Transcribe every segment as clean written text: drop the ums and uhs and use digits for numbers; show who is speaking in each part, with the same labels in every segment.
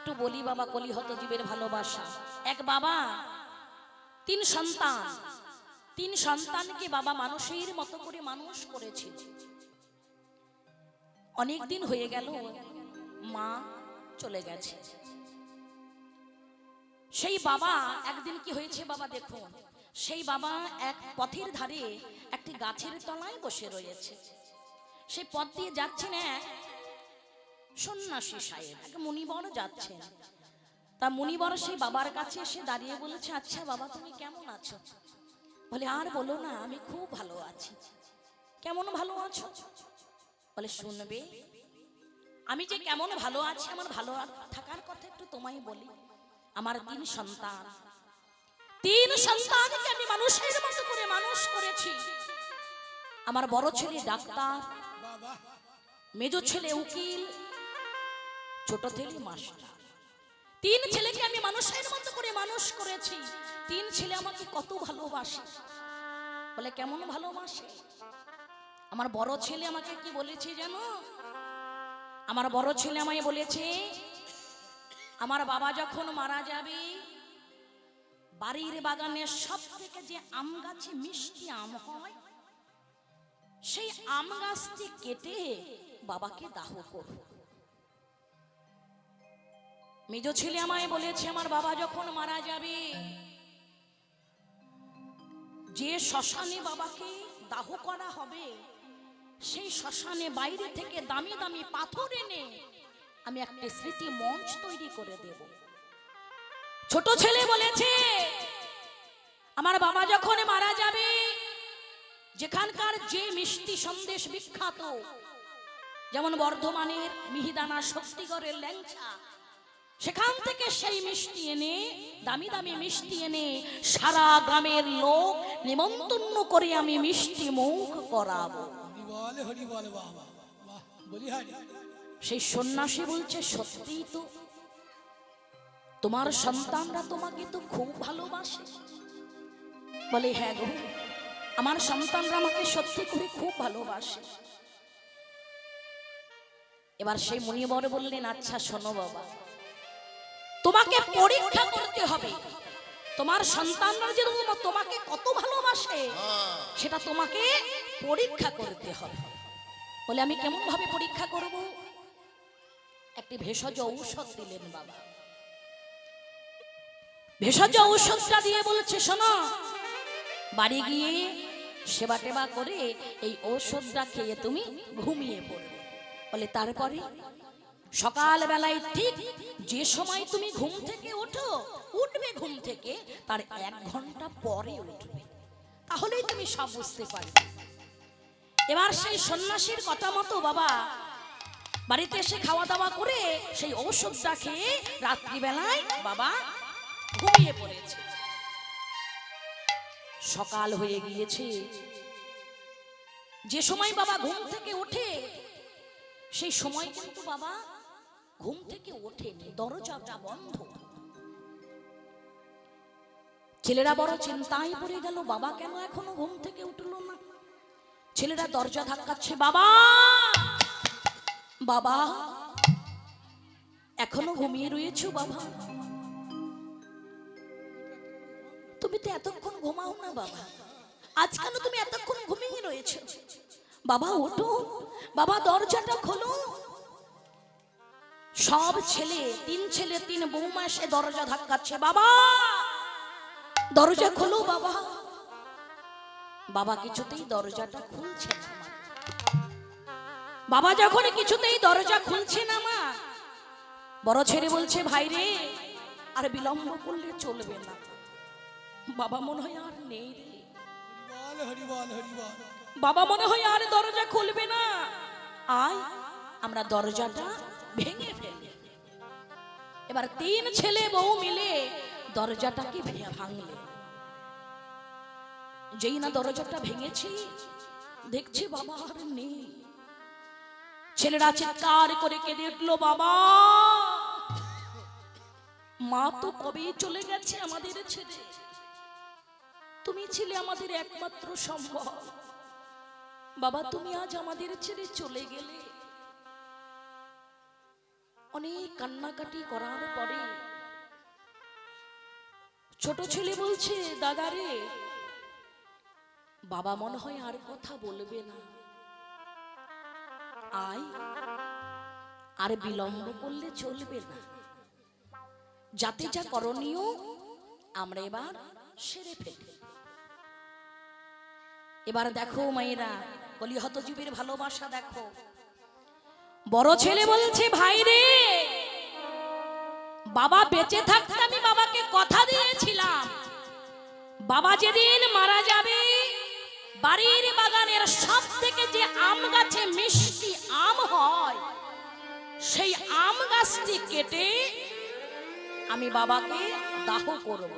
Speaker 1: একটু বলি বাবা, কলিহত জীবের ভালোবাসা। এক বাবা তিন সন্তান, তিন সন্তানকে বাবা মানুষের মতো করে মানুষ করেছিল। অনেক দিন হয়ে গেল মা চলে গেছে। সেই বাবা একদিন কি হয়েছে বাবা দেখুন, সেই বাবা এক পথের ধারে একটি গাছের তলায় বসে রয়েছে। সেই পথ দিয়ে যাচ্ছেন এক সন্ন্যাসী সাহেব, এক মুনিবর যাচ্ছেন। তা মুনিবর সেই বাবার কাছে এসে দাঁড়িয়ে বলেছে, আচ্ছা বাবা তুমি কেমন আছো? বলে আর বলো না, আমি খুব ভালো আছি। কেমন ভালো আছো? বলে শুনবে, আমি যে কেমন ভালো আছি, আমার ভালো থাকার কথা একটু তোমায় বলি। আমার তিন সন্তান, তিন সন্তানকে আমি মানুষের মতো করে মানুষ করেছি। আমার বড় ছেলে ডাক্তার, মেজো ছেলে উকিল, ছোট ছেলে মাস্টার। তিন ছেলেকে আমি মানুষের মতো করে মানুষ করেছি। তিন ছেলে আমাকে কত ভালোবাসে। বলে কেমন ভালোবাসে? আমার বড় ছেলে আমাকে কি বলেছে জানো? আমার বড় ছেলে আমায় বলেছে, আমার বাবা যখন মারা যাবে, বাড়ির বাগানের সব থেকে যে আম গাছে মিষ্টি আম হয়, সেই আম গাছটি কেটে বাবাকে দাহ করব। মেজো ছেলে আমায় বলেছে, আমার বাবা যখন মারা যাবে, যে শ্মশানে বাবাকে দাহ করা হবে, সেই শ্মশানে বাইরে থেকে দামি দামি পাথর এনে আমি একটা স্মৃতি মঞ্চ তৈরি করে দেব। ছোট ছেলে বলেছে, আমার বাবা যখন মারা যাবে, যেখানকার যে মিষ্টি সন্দেশ বিখ্যাত, যেমন বর্ধমানের মিহিদানা, শক্তিগড়ের ল্যাংচা, সেখান থেকে সেই মিষ্টি এনে, দামি দামি মিষ্টি এনে সারা গ্রামের লোক নিমন্ত্রণ করে আমি মিষ্টি মুখ করাবো। সেই সন্ন্যাসী বলছে, সত্যিই তো, তোমার সন্তানরা তোমাকে তো খুব ভালোবাসে। বলে হ্যাঁ গো, আমার সন্তানরা আমাকে সত্যি করে খুব ভালোবাসে। এবার সেই মুনিবর বললেন, আচ্ছা শোনো বাবা, তোমাকে পরীক্ষা করতে হবে, তোমার সন্তানরা যে তোমাকে কত ভালোবাসে সেটা তোমাকে পরীক্ষা করতে হবে। বলে আমি কেমন ভাবে পরীক্ষা করব? একটি ভেষজ ঔষধ দিলেন বাবা। ভেষজ ঔষধটা দিয়ে বলছে, শোনো, বাড়ি গিয়ে সেবা টেবা করে এই ঔষধটা খেয়ে তুমি ঘুমিয়ে পড়বে। বলে তারপরে? সকাল বেলায় ঠিক যে সময় তুমি ঘুম থেকে উঠবে, ঘুম থেকে তার 1 ঘন্টা পরে উঠবে, তাহলেই তুমি সব বুঝতে পারবে। এবার সেই সন্ন্যাসীর কথা মতো বাবা বাড়িতে এসে খাওয়া দাওয়া করে সেই ঔষধটা খেয়ে রাত্রিবেলায় বাবা ঘুমিয়ে পড়েছে। সকাল হয়ে গিয়েছে। যে সময় বাবা ঘুম থেকে ওঠে, সেই সময় কিন্তু বাবা ঘুম থেকে ওঠেনি, দরজাটা বন্ধ। ছেলেরা বড় চিন্তায় পড়ে গেল, বাবা কেন এখনো ঘুম থেকে উঠলো না? ছেলেরা দরজা ধাক্কাচ্ছে, বাবা বাবা এখনো ঘুমিয়ে রয়েছো? বাবা তুমি তো এতক্ষণ ঘুমাও না বাবা, আজ কেন তুমি এতক্ষণ ঘুমিয়ে রয়েছো? বাবা ওঠো, বাবা দরজাটা খোলো। সব ছেলে, 3 ছেলে 3 বৌমা এসে দরজা ধাক্কাচ্ছে, বাবা দরজা খোলো বাবা। বাবা কিছুতেই দরজাটা খুলছে না। বাবা যখন কিছুতেই দরজা খুলছে না, মা বড় ছেলে বলছে, ভাই রে আর বিলম্ব করলে চলবে না, বাবা মনে হয় আর নেই রে, বাবা মনে হয় আর দরজা খুলবে না, আয় আমরা দরজাটা ভেঙে ফেলি। এবার 3 ছেলে বউ মিলে দরজাটাকে ভাঙলে, যেই না দরজাটা ভেঙেছি, দেখছি বাবা আর নেই। ছেলেরা চিৎকার করে কেঁদে উঠলো, বাবা মা তো কবেই চলে গেছে আমাদের ছেড়ে, তুমি ছিলে আমাদের একমাত্র সম্বল, বাবা তুমি আজ আমাদের ছেড়ে চলে গেলে। অনেক কান্নাকাটি করার পরে ছোট ছেলে বলছে, দাদা রে, বাবা মনে হয় আর কথা বলবে না, আয়, আর বিলম্ব করলে চলবে না, যাতে যা করণীয় আমরা এবার সেরে ফেলি। এবার দেখো মায়েরা, কলিহত জীবের ভালোবাসা দেখো। বড় ছেলে বলছে, ভাই রে, বাবা বেঁচে থাকতে আমি বাবাকে কথা দিয়েছিলাম, বাবা যেদিন মারা যাবে বাড়ির বাগানের সব থেকে যে আম গাছে মিষ্টি আম হয় সেই আম গাছটি কেটে আমি বাবাকে দাহ করব।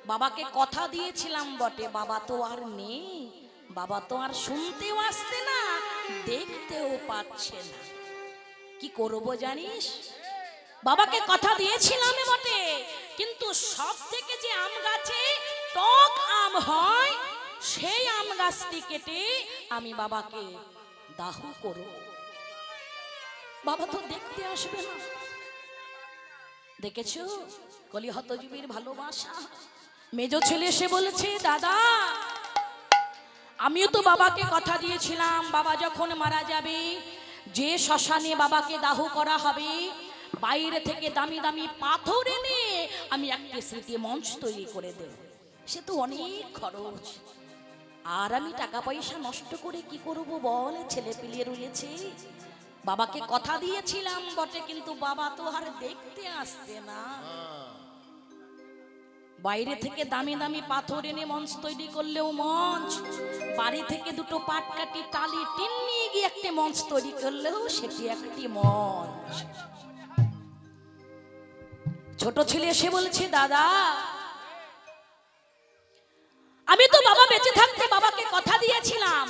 Speaker 1: বাবাকে কথা দিয়েছিলাম বটে, বাবা তো আর নেই, বাবা তো আর শুনতেও আসছে না, দেখতেও পাচ্ছে না, কি করব জানিস? বাবাকে কথা দিয়েছিলাম বটে, কিন্তু সব থেকে যে আম গাছে টক আম হয় সেই আম গাছটি কেটে আমি বাবাকে দাহ করব। বাবা তো দেখতে আসবে না। দেখেছো কলিহত জীবের ভালোবাসা। মেজ ছেলে এসে বলেছে, দাদা, আমিও তো বাবাকে কথা দিয়েছিলাম, বাবা যখন মারা যাবে যে শ্মশানে বাবাকে দাহ করা হবে বাইরে থেকে দামি দামি পাথর এনে আমি একটা স্মৃতি মঞ্চ তৈরি করে দেব। সে তো অনেক খরচ, আর আমি টাকা পয়সা নষ্ট করে কি করব বল? ছেলে পিলে রয়েছে, বাবাকে কথা দিয়েছিলাম বটে, কিন্তু বাবা তো আর দেখতে আসছে না। বাইরে থেকে দামি দামি পাথর এনে মঞ্চ তৈরি করলেও মঞ্চ, বাড়ি থেকে দুটো পাট কাটি টালি টিন নিয়ে গিয়ে একটা মঞ্চ তৈরি করলেও সেটি একটি মঞ্চ। ছোট ছেলে এসে বলছে, দাদা, আমি তো বাবা বেঁচে থাকতে বাবাকে কথা দিয়েছিলাম,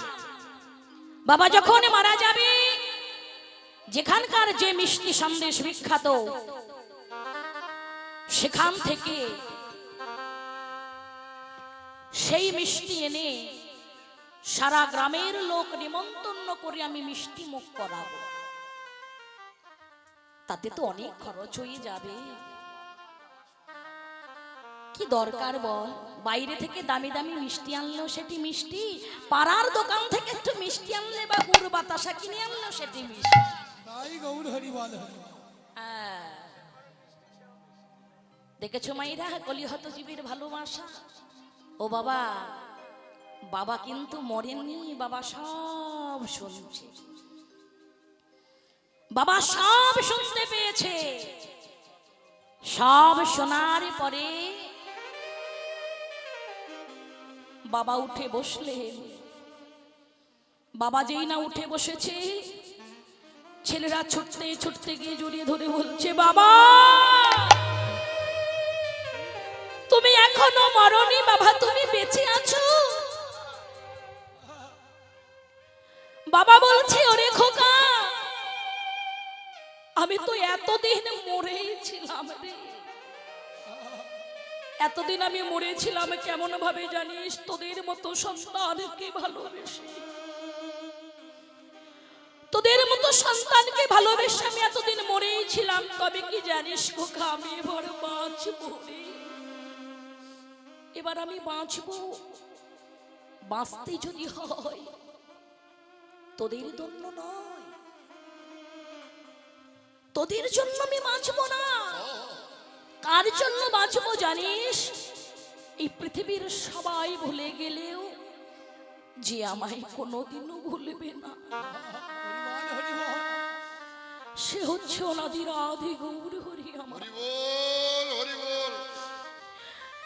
Speaker 1: বাবা যখন মারা যাবে যেখানকার যে মিষ্টি সন্দেশ বিখ্যাত সেখান থেকে সেই মিষ্টি এনে সারা গ্রামের লোক নিমন্ত্রণ করে আমি মিষ্টি মুখ করাবো, তাতে তো অনেক খরচ হয়ে যাবে, কি দরকার বল? বাইরে থেকে দামি দামি মিষ্টি আনলেও সেটি মিষ্টি, পাড়ার দোকান থেকে একটু মিষ্টি আনলে বা গুড় বাতাসা কিনে আনলেও সেটি মিষ্টি। দেখেছো মাইরা কলিহত জীবের ভালোবাসা। ও বাবা, বাবা কিন্তু মরেননি, বাবা সব শুনছে, বাবা সব শুনতে পেয়েছে। সব শোনার পরে বাবা উঠে বসলেন। বাবা যেই না উঠে বসেছে, ছেলেরা ছুটতে ছুটতে গিয়ে জড়িয়ে ধরে বলছে, বাবা তুমি এখনো মরনি, বাবা তুমি বেঁচে আছো। বাবা বলছে, ওরে খোকা, আমি তো এতদিন মরেছিলাম রে, এতদিন আমি মরেছিলাম কেমন ভাবে জানিস? তোদের মতো সন্তানকে ভালোবেসে, তোদের মতো সন্তানকে ভালোবেসে আমি এতদিন মরেছিলাম। তবে কি জানিস খোকা, আমি এবার বাঁচবো রে, এবার আমি বাঁচবো। বাঁচতে যদি হয় তোদের জন্য নয়, তোদের জন্য আমি বাঁচবো না। কার জন্য বাঁচবো জানিস? এই পৃথিবীর সবাই ভুলে গেলেও যে আমায় কোনোদিনও ভুলবে না, সে হচ্ছে অনাদির আদি গৌর হরি আমার।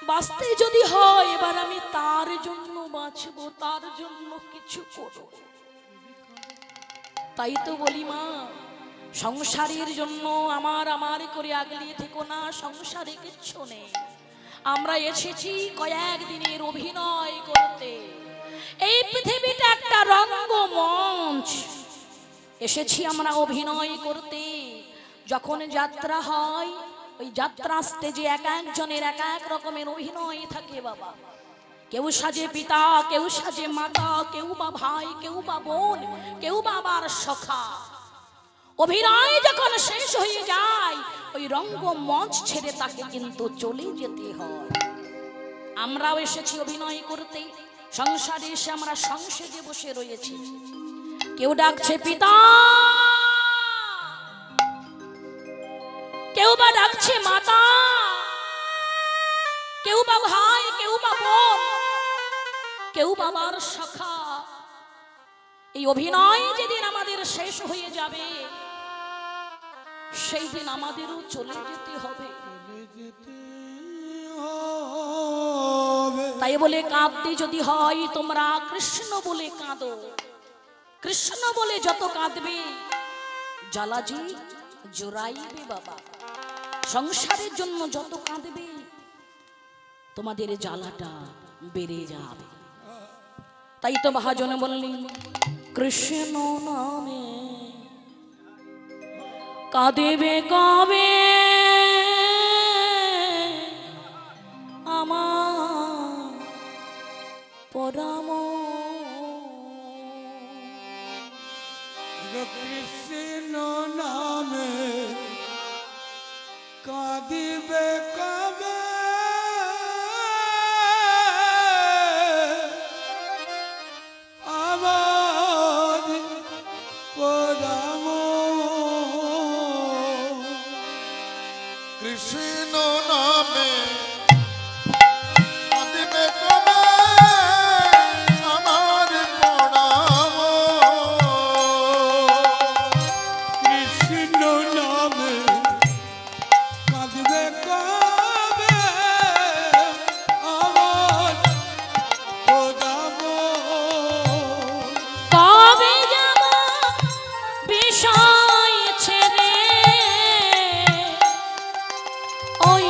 Speaker 1: বাঁচতে যদি হয় এবার আমি তার জন্য বাঁচবো, তার জন্য কিছু করব। তাই তো বলি মা, সংসারের জন্য আমার করে আগলিয়ে থেকো না, সংসারে কিচ্ছু নেই। আমরা এসেছি কয়েকদিনের অভিনয় করতে, এই পৃথিবীটা একটা রঙ্গমঞ্চ, এসেছি আমরা অভিনয় করতে। যখন যাত্রা হয় ওই যাত্রা স্টেজে এক একজনের এক এক রকমের অভিনয় থাকে বাবা। কেউ সাজে পিতা, কেউ সাজে মাতা, কেউ বা ভাই, কেউ বা বোন, কেউ বা আবার সখা। অভিনয় যখন শেষ হয়ে যায় ওই রঙ্গমঞ্চ ছেড়ে তাকে কিন্তু চলে যেতে হয়। আমরাও এসেছি অভিনয় করতে, সংসারে এসে আমরা সংসদে বসে রয়েছি। কেউ ডাকছে পিতা, কেউ বা ডাকছে মাতা, কেউ বা ভাই, কেউ বা বোন, কেউ বাবার সখা। এই অভিনয় যেদিন আমাদের শেষ হয়ে যাবে সেই দিন আমাদেরও চলে যেতে হবে। তাই বলে কাঁদতে যদি হয় তোমরা কৃষ্ণ বলে কাঁদো। কৃষ্ণ বলে যত কাঁদবে জ্বালাজি জোড়াইবে বাবা। সংসারের জন্য যত কাঁদবে তোমাদের জ্বালাটা বেড়ে যাবে। তাই তো মহাজন বললেন কৃষ্ণ নামে কাঁদিবে কবে আমার পরম।
Speaker 2: কৃষ্ণ নামে কাঁদিবে কবে আমার পরম।
Speaker 3: কৃষ্ণ নামে কাঁদিবে কবে আমার প্রণাম।
Speaker 2: কৃষ্ণ নামে কাঁদিবে কবে আমার পরম।
Speaker 1: কবে যাব বিষয় ছেড়ে ওই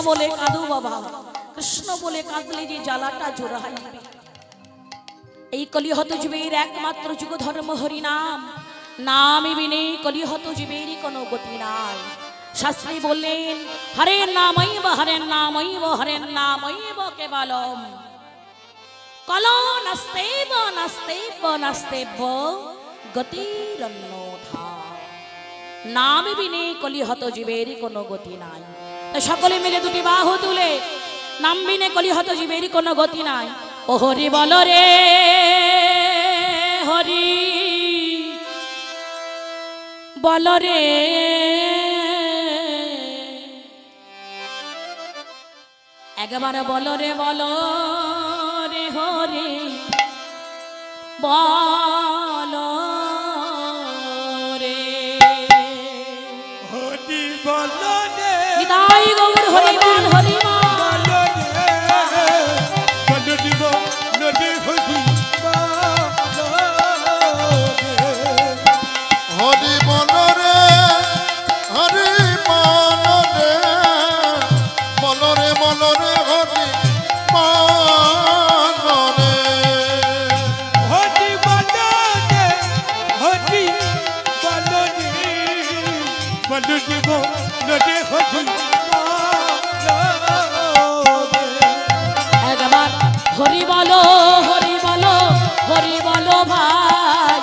Speaker 1: বলে কাঁদো বাবা, কৃষ্ণ বলে কাঁদলে যে জ্বালাটা জোড়াইবে। এই কলিহত জীবের একমাত্র যুগ ধর্ম হরি নাম, নামে বিনে কলিহত জীবেরই কোনো গতি নাই। শাস্ত্রী বললেন হরের নামৈব হরের নামৈব হরের নামৈব কেবলম কলো নাস্তেব নাস্তেব নাস্তেব গতিরন্যথা। নামে বিনে কলিহত জীবেরই কোনো গতি নাই। তাই সকলে মিলে দুটি বাহু তুলে নাম বিনে কলিহত জীবেরই কোনো গতি নাই। ও হরি বল রে হরি বল রে, একবার বল রে বল রে হরি বল রে।
Speaker 2: হরি বল রে
Speaker 1: নিতাই গৌর হরিমান হরিমান।
Speaker 2: বল দিব নদী হরি
Speaker 3: হরি বল রে হরি বল রে বল রে বল রে হরি বল রে।
Speaker 2: হরি বল রে হরি বল রে বল দিব নদী হরি
Speaker 1: একবার হরি বলো হরি বলো হরি বলো ভাই,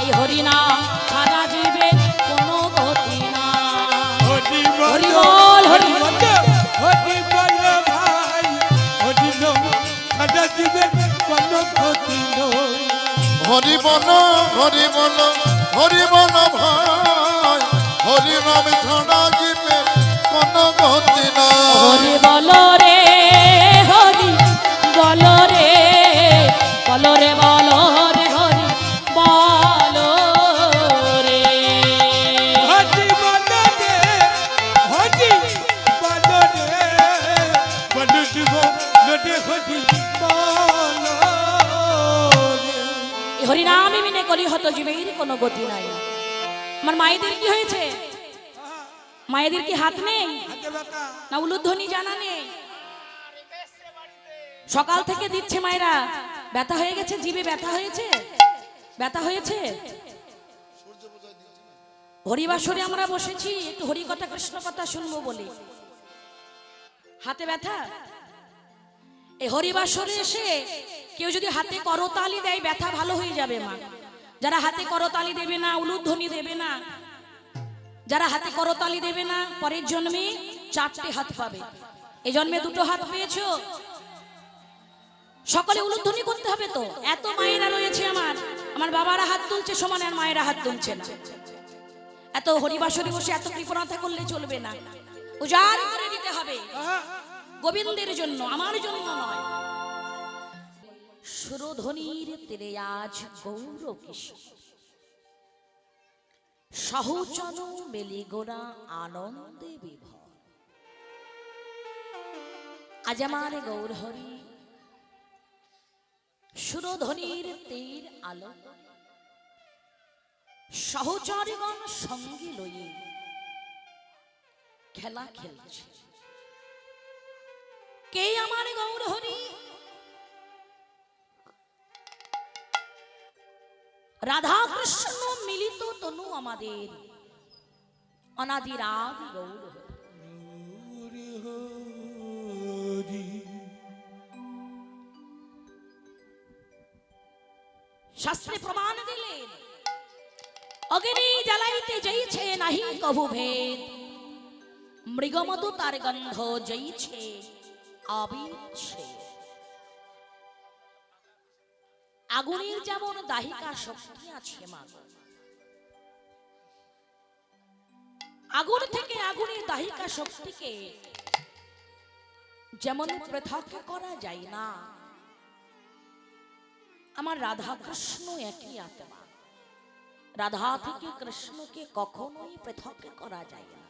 Speaker 1: এই হরি নাম সারা জীবে কোনো গতি না।
Speaker 2: হরি
Speaker 1: হরি বল হরি
Speaker 2: বল হরি বল ভাই, হরি নাম সারা জীবন কোনো ক্ষতি নয়।
Speaker 3: হরি বল হরি বল হরি বল ভাই, হরি নাম ছাড়া জীবে কোনো গতি নাই।
Speaker 1: হরি বলো রে হরি বলো রে বলো রে বলো রে হরি বলো রে।
Speaker 2: হরি বল রে হরি বল রে বল দিব নদী হরি বল রে।
Speaker 1: এই হরি নামে বিনে কলিহত জীবের কোনো গতি নাই। আমার মায়েদের কি হয়েছে? মায়েদের কি হাত নেই না উলুধ্বনি জানা নেই? সকাল থেকে দিচ্ছে মায়েরা, ব্যথা হয়ে গেছে, জিভে ব্যথা হয়েছে, ব্যথা হয়েছে। হরিবাসরে আমরা বসেছি একটু হরি কথা কৃষ্ণ কথা শুনবো বলে, হাতে ব্যথা। এই হরিবাসরে এসে কেউ যদি হাতে করতালি দেয় ব্যথা ভালো হয়ে যাবে মা। যারা হাতে করতালি দেবে না, উলুধ্বনি দেবে না, যারা হাতে করতালি দেবে না, পরের জন্মে 4টে হাত পাবে। এই জন্মে 2টো হাত পেয়েছো। সকলে উলুধ্বনি করতে হবে তো। এত মায়েরা রয়েছে, আমার বাবারা হাত তুলছে সমানে, আর মায়েরা হাত তুলছে না। এত হরিবাসরে বসে এত কৃপণতা করলে চলবে না। উজাড় করে দিতে হবে গোবিন্দের জন্য, আমার জন্য নয়। সুরধ্বনির তীরে আজ গৌর কিশোর সহচন মেলি গোরা আনন্দে বিভোর। আজ আমার গৌর হরি সুরধ্বনির তীর আলো সহচরগণ সঙ্গে লইয়ে খেলা খেলছে। কে আমার গৌর হরি? রাধা কৃষ্ণ মিলিত তনু আমাদের অনাদির আদি গৌর হরি। শাস্ত্রে প্রমাণ দিলেন অগ্নি জ্বালাইতে যাইছে নাহি কভু ভেদ, মৃগমধু তার গন্ধ যাইছে আবিচ্ছে। আগুনের যেমন দাহিকা শক্তি আছে মা, আগুন থেকে আগুনের দাহিকা শক্তিকে যেমন পৃথক করা যায় না, আমার রাধা কৃষ্ণ একই আত্মা। রাধা থেকে কৃষ্ণকে কখনোই পৃথক করা যায় না।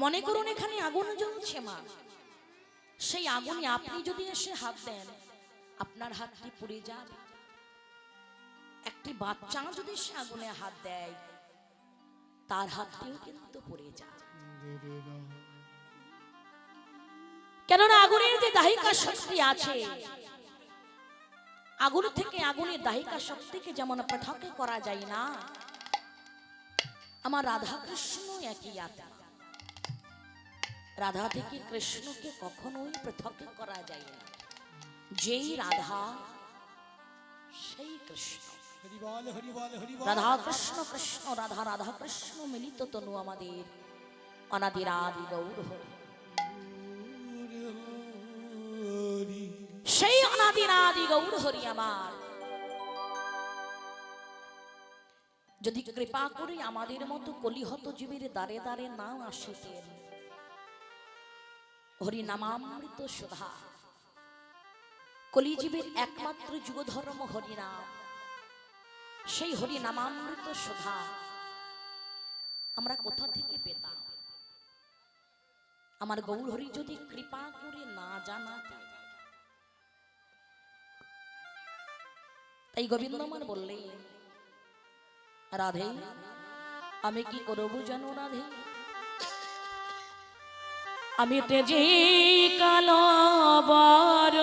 Speaker 1: মনে করুন এখানে আগুন জ্বলছে মা, সেই আগুনে আপনি যদি এসে হাত দেন আপনার হাতটি পুড়ে যাবে। একটি বাচ্চা যদি সে আগুনে হাত দেয় তার হাতটিও কিন্তু পুড়ে যায়। কেননা আগুনের যে দাহিকা শক্তি আছে, আগুন থেকে আগুনের দাহিকা শক্তিকে যেমন পৃথক করা যায় না, আমার রাধা কৃষ্ণ একই আত্মা। রাধা থেকে কৃষ্ণকে কখনোই পৃথক করা যায় না। যেই রাধা সেই কৃষ্ণ। রাধা কৃষ্ণ কৃষ্ণ রাধা রাধা কৃষ্ণ মিলিত তনু আমাদের অনাদির আদি গৌর হরি। সেই অনাদির আদি গৌর হরি আমার যদি কৃপা করে আমাদের মতো কলিহত জীবের দ্বারে দ্বারে না আসিতেন, হরি নামামৃত সুধা, কলিজীবের একমাত্র যুগধর্ম হরিনাম, সেই হরি নামামৃত সুধা আমরা কোথা থেকে পেতাম? আমার গৌর হরি যদি কৃপা করে না জানাতে। তাই গোবিন্দমার বললেন, রাধে আমি কি করব জানো রাধে, আমি তেজে কালো বর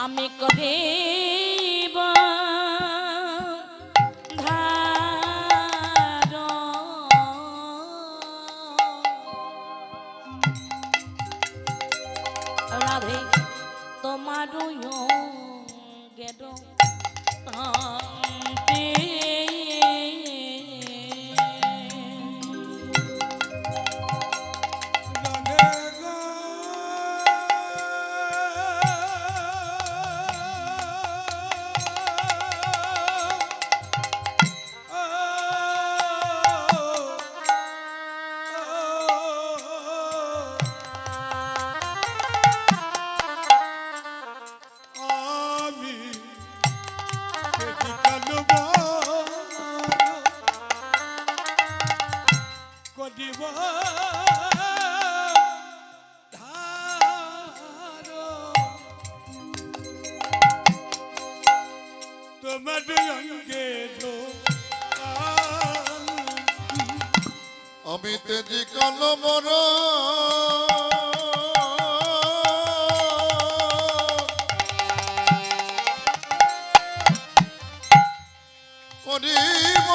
Speaker 1: আমি কবে রাধে তোমার গেল
Speaker 3: আমি তেজি কালো মর করিব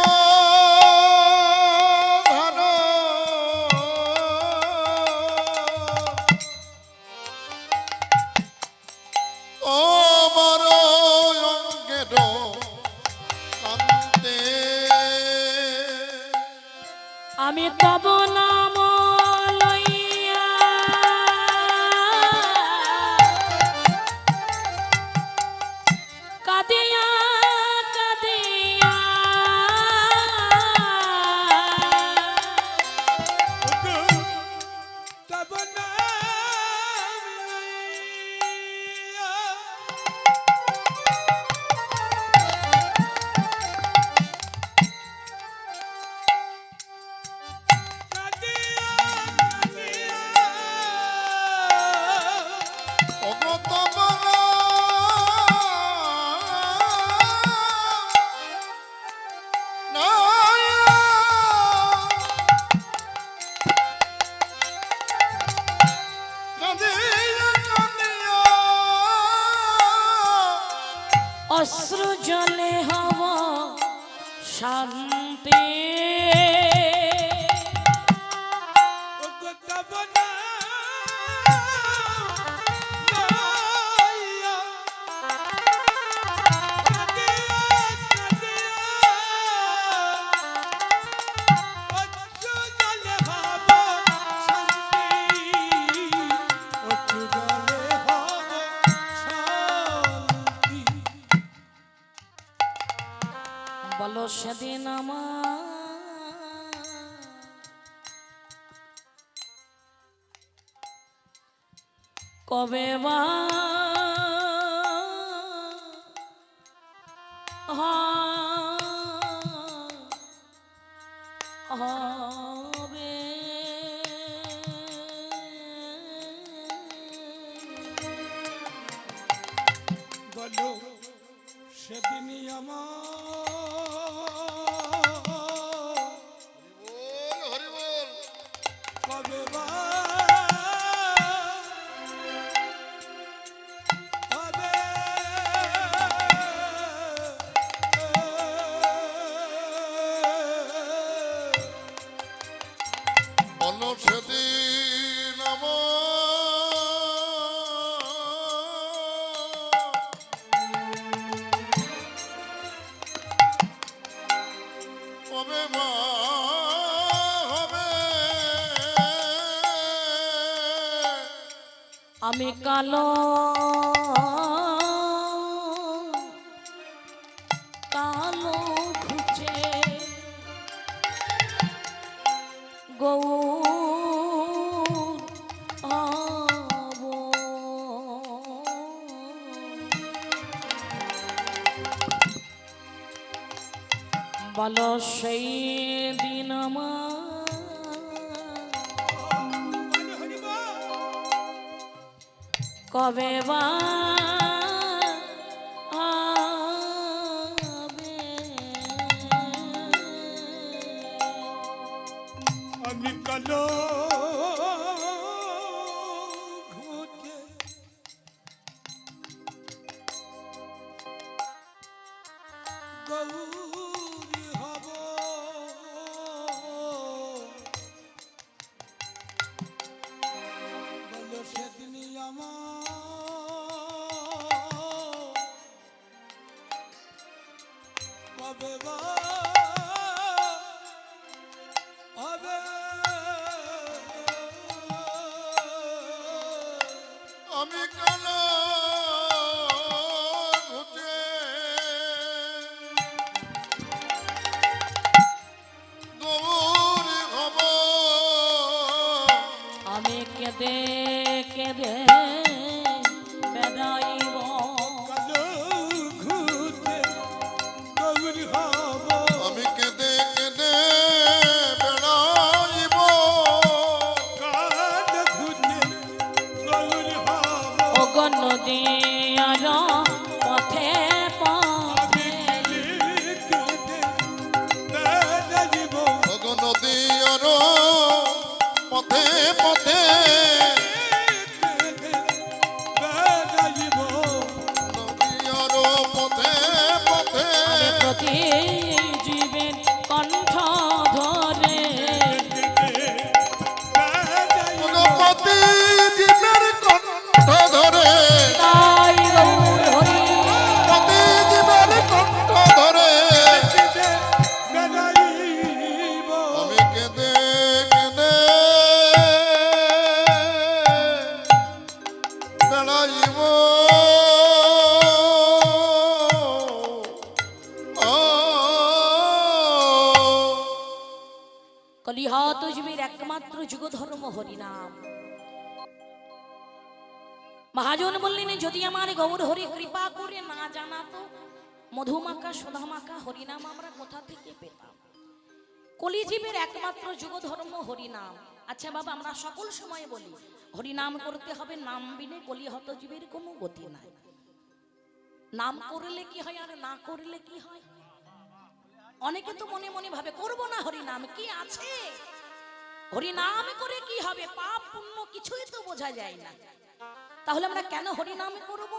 Speaker 3: ধার তোমার অঙ্গের কান্তে
Speaker 1: আমি তব নাম লইয়া কাঁদিয়া কাঁদিয়া অশ্রু জলে হব শান্তি বলো সেদিন আমার কবে বা হবে
Speaker 2: বলো সেদিনই আমার
Speaker 3: সেদিন হবে মা হবে
Speaker 1: আমি কালো কালো ঘুচে গৌর হব। বলো সেই দিন আমার কবে বা আবে?
Speaker 2: আমি কালো ঘুচে গৌরী হব। বলো সেদিনই আমার কবে বা হবে?
Speaker 3: আমি কালো ঘুচে গৌরী হব
Speaker 1: আমি কেঁদে কেঁদে বেড়াইব।
Speaker 2: কালো ঘুচে গৌরী হব।
Speaker 3: আমি কেঁদে কেঁদে বেড়াইব
Speaker 2: কালো ঘুচে গৌরী হব।
Speaker 1: ওগো নদীয়ার পথে পথে
Speaker 2: কেঁদে বেড়াইব।
Speaker 3: ভগ নদী আর পথে পথে
Speaker 2: কেঁদে বেড়াইব।
Speaker 3: নদী আর পথে পথে
Speaker 1: আমি প্রতি জীবের কণ্ঠ ধরে
Speaker 2: কেঁদে বেড়াইব।
Speaker 3: ভগবতী জীবের কণ্ঠ ধরে
Speaker 1: তাই গৌর হরি
Speaker 3: প্রতি জীবের কণ্ঠ ধরে
Speaker 2: কেঁদে বেড়াইব।
Speaker 3: আমি কেঁদে কেঁদে বেড়াইব
Speaker 1: কলিহা তুজবির একমাত্র যুগধর্ম হরিনাম। মহাজন বললেন যদি আমার গৌর হরি কৃপা করে না জানাতো মধুমাকা সুধামাকা হরিনাম আমরা কোথা থেকে পেতাম? কলিজীবের একমাত্র যুগধর্ম হরিনাম। আচ্ছা বাবা, আমরা সকল সময় বলি হরিনাম করতে হবে, নাম বিনে কলিহত জীবের কোনো গতি নাই। নাম করলে কি হয় আর না করলে কি হয়? অনেকে তো মনে মনে ভাবে করব না হরিনাম, কি আছে হরিনাম করে কি হবে? পাপ পুণ্য কিছুই তো বোঝা যায় না। তাহলে আমরা কেন হরিনাম করব?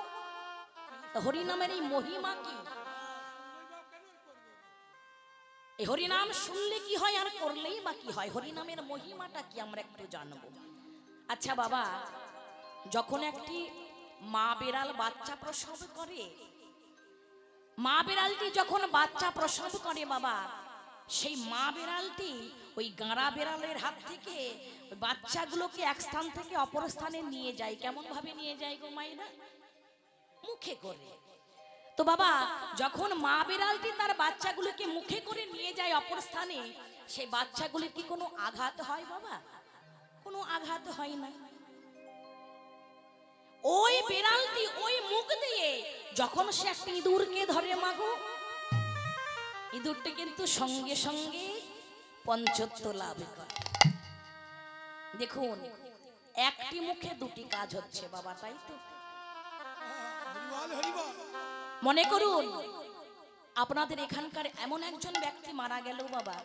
Speaker 1: হরিনামের এই মহিমা কি? এই হরিনাম শুনলে কি হয় আর করলেই বা কি হয়? হরিনামের মহিমাটা কি আমরা একটু জানবো। আচ্ছা বাবা, যখন একটি মা বিড়াল বাচ্চা প্রসব করে, মা বিড়ালটি যখন বাচ্চা প্রসব করে বাবা, সেই মা বিড়ালটি ওই গাঁড়া বিড়ালের হাত থেকে ওই বাচ্চাগুলোকে এক স্থান থেকে অপর স্থানে নিয়ে যায়। কেমন ভাবে নিয়ে যায় গো মায়েরা? মুখে করে। তো বাবা, যখন মা বিড়ালটি তার বাচ্চাগুলোকে মুখে করে নিয়ে যায় অপর স্থানে, সেই বাচ্চাগুলির কি কোনো আঘাত হয় বাবা? কোনো আঘাত হয় না। ওই বিড়ালটি ওই মুখ দিয়ে যখন সে একটা ইঁদুরকে ধরে মাগো, ইঁদুরটি কিন্তু সঙ্গে সঙ্গে পঞ্চত্ব লাভ করে। দেখুন, একটি মুখে দুটি কাজ হচ্ছে বাবা, তাই তো?
Speaker 2: হরিবল হরিবল।
Speaker 1: মনে করুন আপনাদের এখানকার এমন একজন ব্যক্তি মারা গেল বাবা,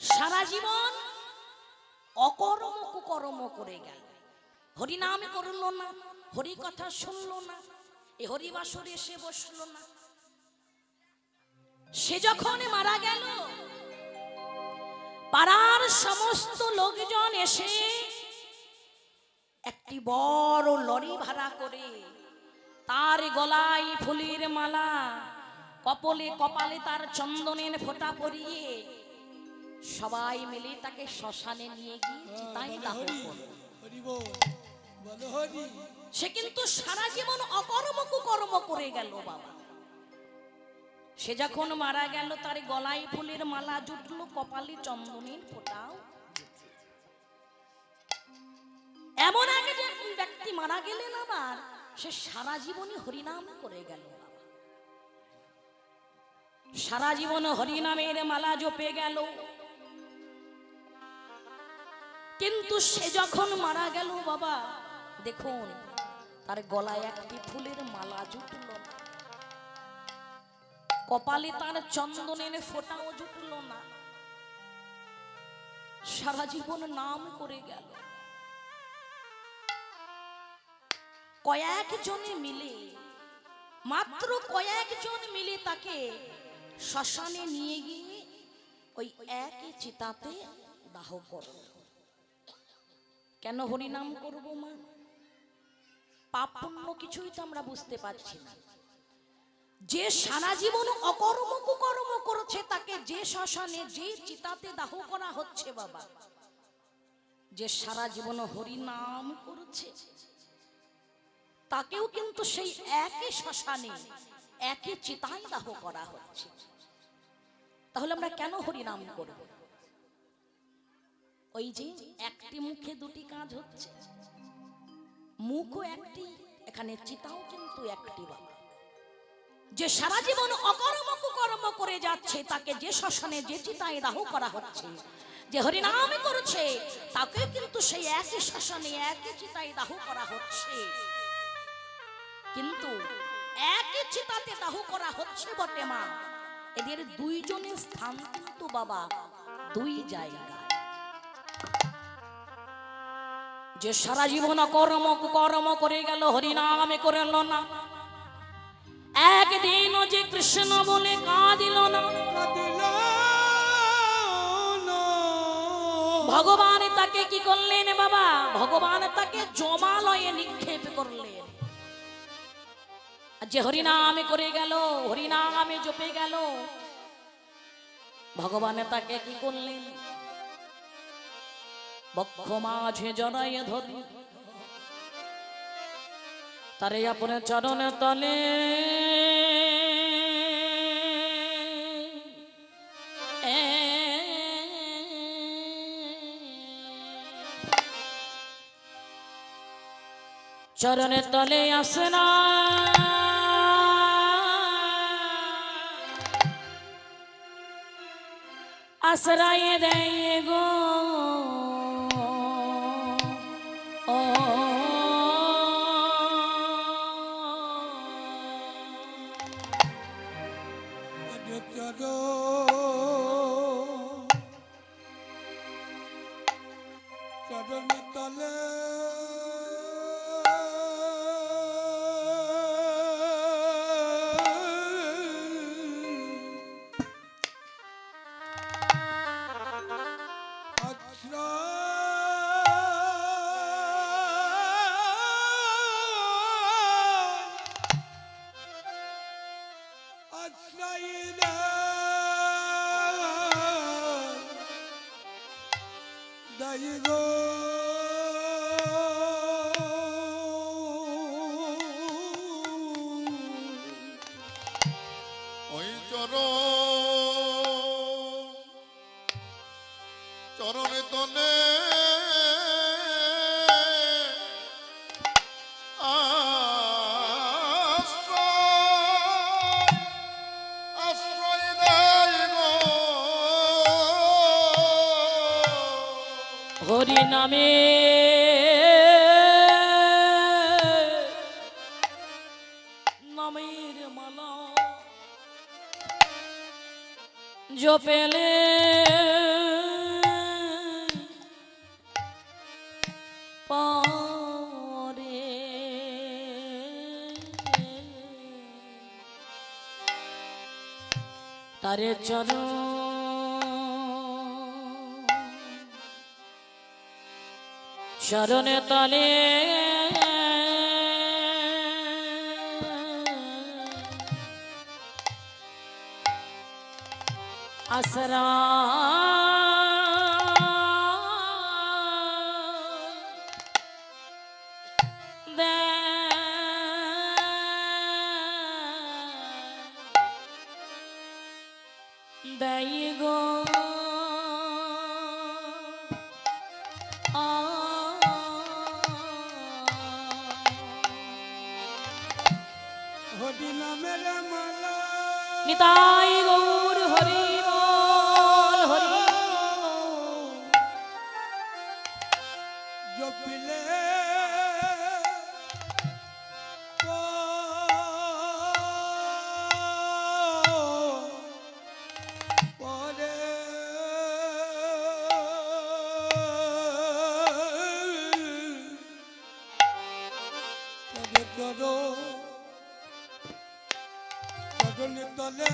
Speaker 1: সারা জীবন অকর্ম কুকর্ম করে গেল, হরিনাম করলো না, হরি কথা শুনলো না, এই হরিবাসরে এসে বসলো না। সে যখন মারা গেল, পাড়ার সমস্ত লোকজন এসে একটি বড় লরি ভাড়া করে তার গলায় ফুলের মালা, কপালে তার চন্দনের ফোঁটা পরিয়ে সবাই মিলে তাকে শ্মশানে নিয়ে গিয়ে চিতায় দাহ করল। সে কিন্তু সারা জীবন অকর্ম কুকর্ম করে গেল বাবা। সে যখন মারা গেল তার গলায় ফুলের মালা জুটলো, কপালে চন্দনের ফোঁটাও। এমন এক ব্যক্তি মারা গেলেন আবার সে সারা জীবনই হরিনাম করে গেল বাবা। সারা জীবন হরিনামের মালা জপে গেল, কিন্তু সে যখন মারা গেল বাবা দেখুন তার গলায় একটি ফুলের মালা জুটল না, কপালে তার চন্দনের ফোঁটাও জুটল না। সারা জীবন নাম করে গেল। কয়েকজনে মিলে, মাত্র কয়েকজন মিলে তাকে শ্মশানে নিয়ে গিয়ে ওই একই চিতাতে দাহ করল। কেন হরিনাম করব মা? পাপ পুণ্য কিছুই তো আমরা বুঝতে পারছি না। যে সারা জীবন অকর্ম কুকর্ম করছে তাকে যে শ্মশানে যে চিতাতে দাহ করা হচ্ছে বাবা, যে সারা জীবন হরিনাম করছে তাকেও কিন্তু সেই একই শ্মশানে একই চিতায় দাহ করা হচ্ছে। তাহলে আমরা কেন হরিনাম করব? ওই যে একটি মুখে দুটি কাজ হচ্ছে, মুখও একটি, এখানে চিতাও কিন্তু একটি বাবা। যে সারা জীবন অকর্ম কুকর্ম করে যাচ্ছে তাকে যে শ্মশানে যে চিতায় দাহ করা হচ্ছে, যে হরিনাম করছে তাকে কিন্তু সেই একই শ্মশানে একই চিতায় দাহ করা হচ্ছে। কিন্তু একই চিতাতে দাহ করা হচ্ছে বটে মা, এদের দুইজনের স্থান কিন্তু বাবা দুই জায়গায়। যে সারা জীবন কর্ম কুকর্ম করে গেল, হরিনামে করল না, একদিন যে কৃষ্ণ বলে কাঁদিল না, ভগবান তাকে কি করলেন বাবা? ভগবান তাকে জমালয়ে নিক্ষেপ করলেন। যে হরিনামে করে গেল, হরিনামে জপে গেল, ভগবান তাকে কি করলেন? বক্ষ মাঝে জড়াইয়ে ধরে তারে আপনে চরণে তলে চরণে তলে আসনা আশ্রয় দেয় গো।
Speaker 2: চরণে তলে
Speaker 3: চরণে তলে আশ্রয় দেয় গো।
Speaker 1: হরি নামে নামের মালা জপেলে পরে তারে চরণ শরণে তলে আসরা দেই গো
Speaker 2: হরি নামের মালা
Speaker 1: নিতাই গৌর হরি বল হরি
Speaker 2: জপিলে পরে চরণে তলে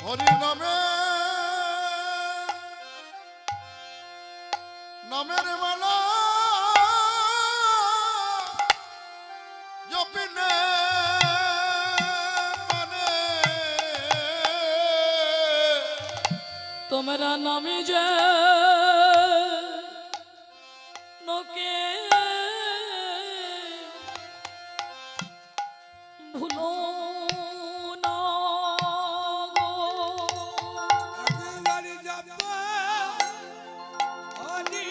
Speaker 3: হরি নামে নামের মালা জপিলে মানে
Speaker 1: তোমরা নামে যে নোকে ভুলো না গো।
Speaker 2: একবারে যাবা হরি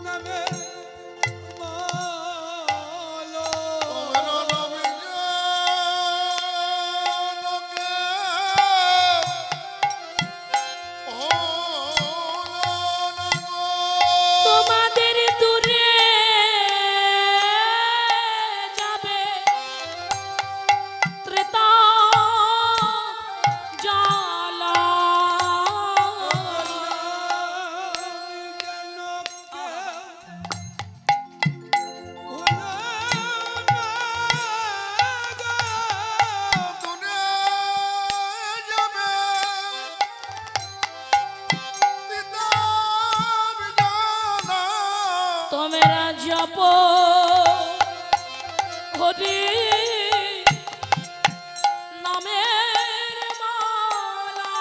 Speaker 2: নামে মালা
Speaker 3: তোমরা নামে জানকে হলো না গো।
Speaker 1: তোমাদের দূরে যাবে ত্রেতা জ্বালা। তোমরা জপ হরি নামের মালা।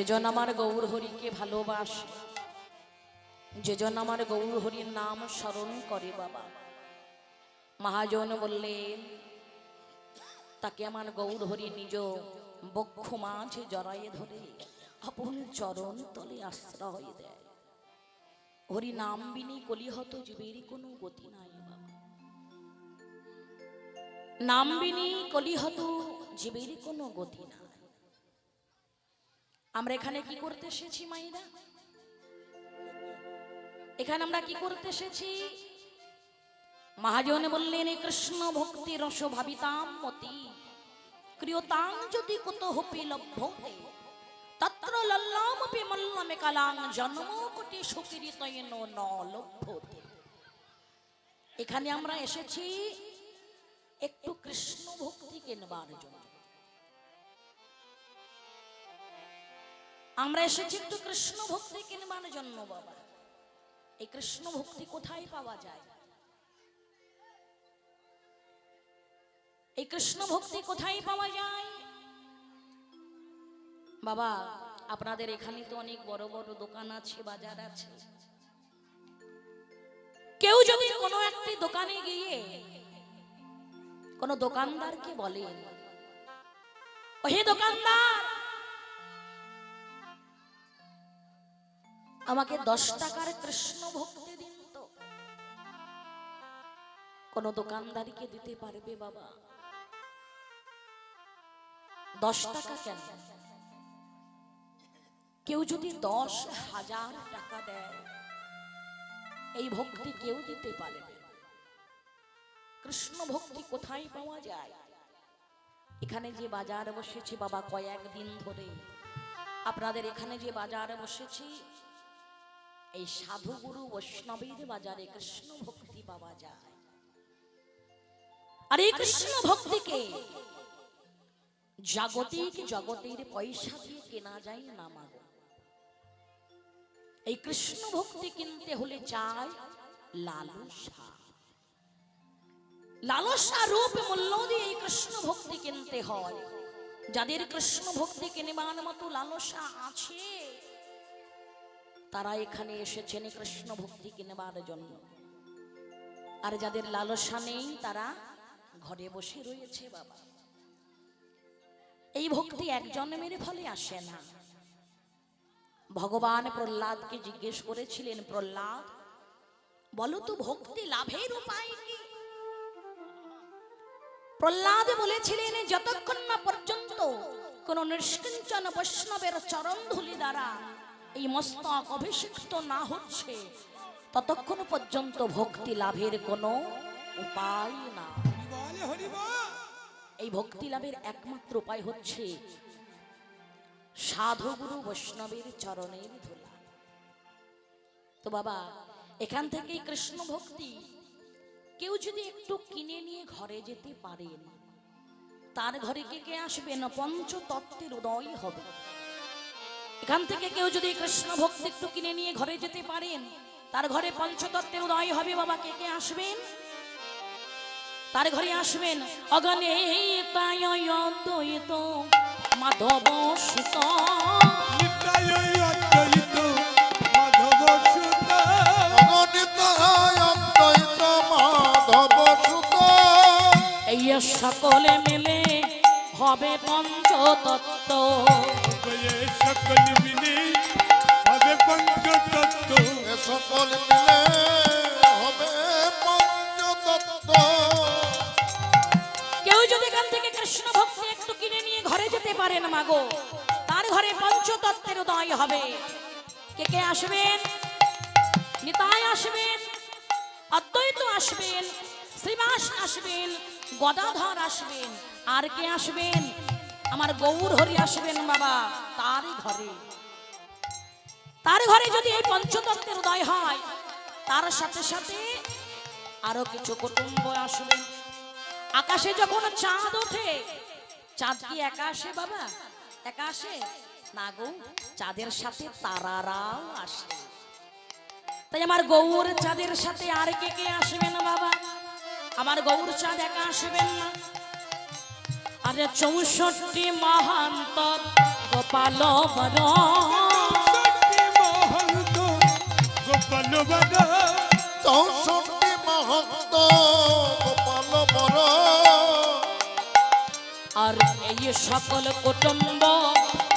Speaker 1: যেজন আমার গৌর হরিকে ভালোবাসে, যেজন আমার গৌর হরির নাম স্মরণ করে বাবা, মহাজন বললেন তাকে আমার গৌর হরি নিজ বক্ষ মাঝে জড়ায়ে ধরে আপন চরণ তলে আশ্রয় দেয়। হরি নাম বিনি কলিহত জীবেরই কোনো গতি নাই বাবা, নাম বিনি কলিহত জীবেরই কোনো গতি নাই। আমরা এখানে কি করতে এসেছি মাইরা? এখানে আমরা কি করতে এসেছি? মহাজন বললেন কৃষ্ণ ভক্তি রস ভাবিতাম মতি ক্রিয়তাং যদি কুত হপি লভ্যতে তত্র লল্লামপি মল্লমে কালাং জন্ম কোটি সুকৃতয়েন ন লভ্যতে। এখানে আমরা এসেছি একটু কৃষ্ণ ভক্তি কেনবার জন্য। আমরা এসেছি একটু কৃষ্ণ ভক্তি কেনবার জন্য বাবা। এই কৃষ্ণ ভক্তি কোথায় পাওয়া যায়? এই কৃষ্ণ ভক্তি কোথায় পাওয়া যায় বাবা? আপনাদের এখানে তো অনেক বড় বড় দোকান আছে, বাজার আছে। কেউ যদি কোনো একটি দোকানে গিয়ে কোন দোকানদারকে বলেন, ওহে দোকানদার আমাকে 10 টাকার কৃষ্ণ ভক্তি দিন, তো কোন দোকানদারকে দিতে পারবে বাবা? 10 টাকা কেন, কেউ যদি 10,000 টাকা দেয় এই ভক্তি কেউ দিতে পারবে। কৃষ্ণ ভক্তি কোথায় পাওয়া যায়? এখানে যে বাজার বসেছে বাবা কয়েকদিন ধরে, আপনাদের এখানে যে বাজার বসেছে এই সাধুগুরু বৈষ্ণবের বাজারে কৃষ্ণ ভক্তি পাওয়া যায়। আর এই কৃষ্ণ ভক্তিকে জাগতিক জগতের পয়সা দিয়ে কেনা যায় না মাগো। এই কৃষ্ণ ভক্তি কিনতে হলে চাই লালসা, লালসা রূপ মূল্য দিয়ে এই কৃষ্ণ ভক্তি কিনতে হয়। যাদের কৃষ্ণ ভক্তি কিনবার মতো লালসা আছে তারা এখানে এসেছেন কৃষ্ণ ভক্তি কিনবার জন্য। আর যাদের লালসা নেই তারা ঘরে বসে রয়েছে বাবা। এই ভক্তি এক জন্মের ফলে আসে না। ভগবান প্রহ্লাদকে জিজ্ঞেস করেছিলেন, প্রহ্লাদ বলো তো ভক্তি লাভের উপায় কি? প্রহ্লাদ বলেছিলেন যতক্ষণ না পর্যন্ত কোন নিষ্কিঞ্চন বৈষ্ণবের চরণ ধুলি দ্বারা এই মস্তক অভিষিক্ত না হচ্ছে ততক্ষণ পর্যন্ত ভক্তি লাভের কোনো উপায় না। এই ভক্তি লাভের একমাত্র উপায় হচ্ছে সাধুগুরু বৈষ্ণবের চরণের ধুলা। তো বাবা এখান থেকে কৃষ্ণ ভক্তি কেউ যদি একটু কিনে নিয়ে ঘরে যেতে পারেন, তার ঘরে কে কে আসবেন? পঞ্চতত্ত্বের উদয় হবে। এখান থেকে কেউ যদি কৃষ্ণ ভক্তি একটু কিনে নিয়ে ঘরে যেতে পারেন, তার ঘরে পঞ্চতত্ত্বের উদয় হবে বাবা। কে কে আসবেন? তার ঘরে আসবেন অগণিত মাধব সুত, এই সকলে মিলে হবে পঞ্চতত্ত্ব,
Speaker 2: সকল মিলে হবে পঞ্চতত্ত্ব,
Speaker 3: সকল মিলে হবে পঞ্চতত্ত্ব।
Speaker 1: কেউ যদি এখান থেকে কৃষ্ণ ভক্তি একটু কিনে নিয়ে ঘরে যেতে পারেন মাগো, তার ঘরে পঞ্চতত্ত্বের উদয় হবে। কে কে আসবেন? নিতাই আসবেন, অদ্বৈত আসবেন, শ্রীবাস আসবেন, গদাধর আসবেন, আর কে আসবেন? আমার গৌর হরি আসবেন বাবা। তার ঘরে যদি এই পঞ্চতত্ত্বের উদয় হয় তার সাথে সাথে আরো কিছু কুটুম্ব আসবেন। আকাশে যখন চাঁদ ওঠে, চাঁদ কি একা আসে বাবা? একা আসে না গো, চাঁদের সাথে তারারাও আসে। তাই আমার গৌর চাঁদের সাথে আর কে কে আসবেন বাবা? আমার গৌর চাঁদ একা আসবেন না। আরে 64 মহান্তর গোপ গোপাল বর
Speaker 2: সত্যি মহন্ত গোপাল বর
Speaker 3: 64 মহন্ত গোপাল বর
Speaker 1: আর এই সকল কুটুম্ব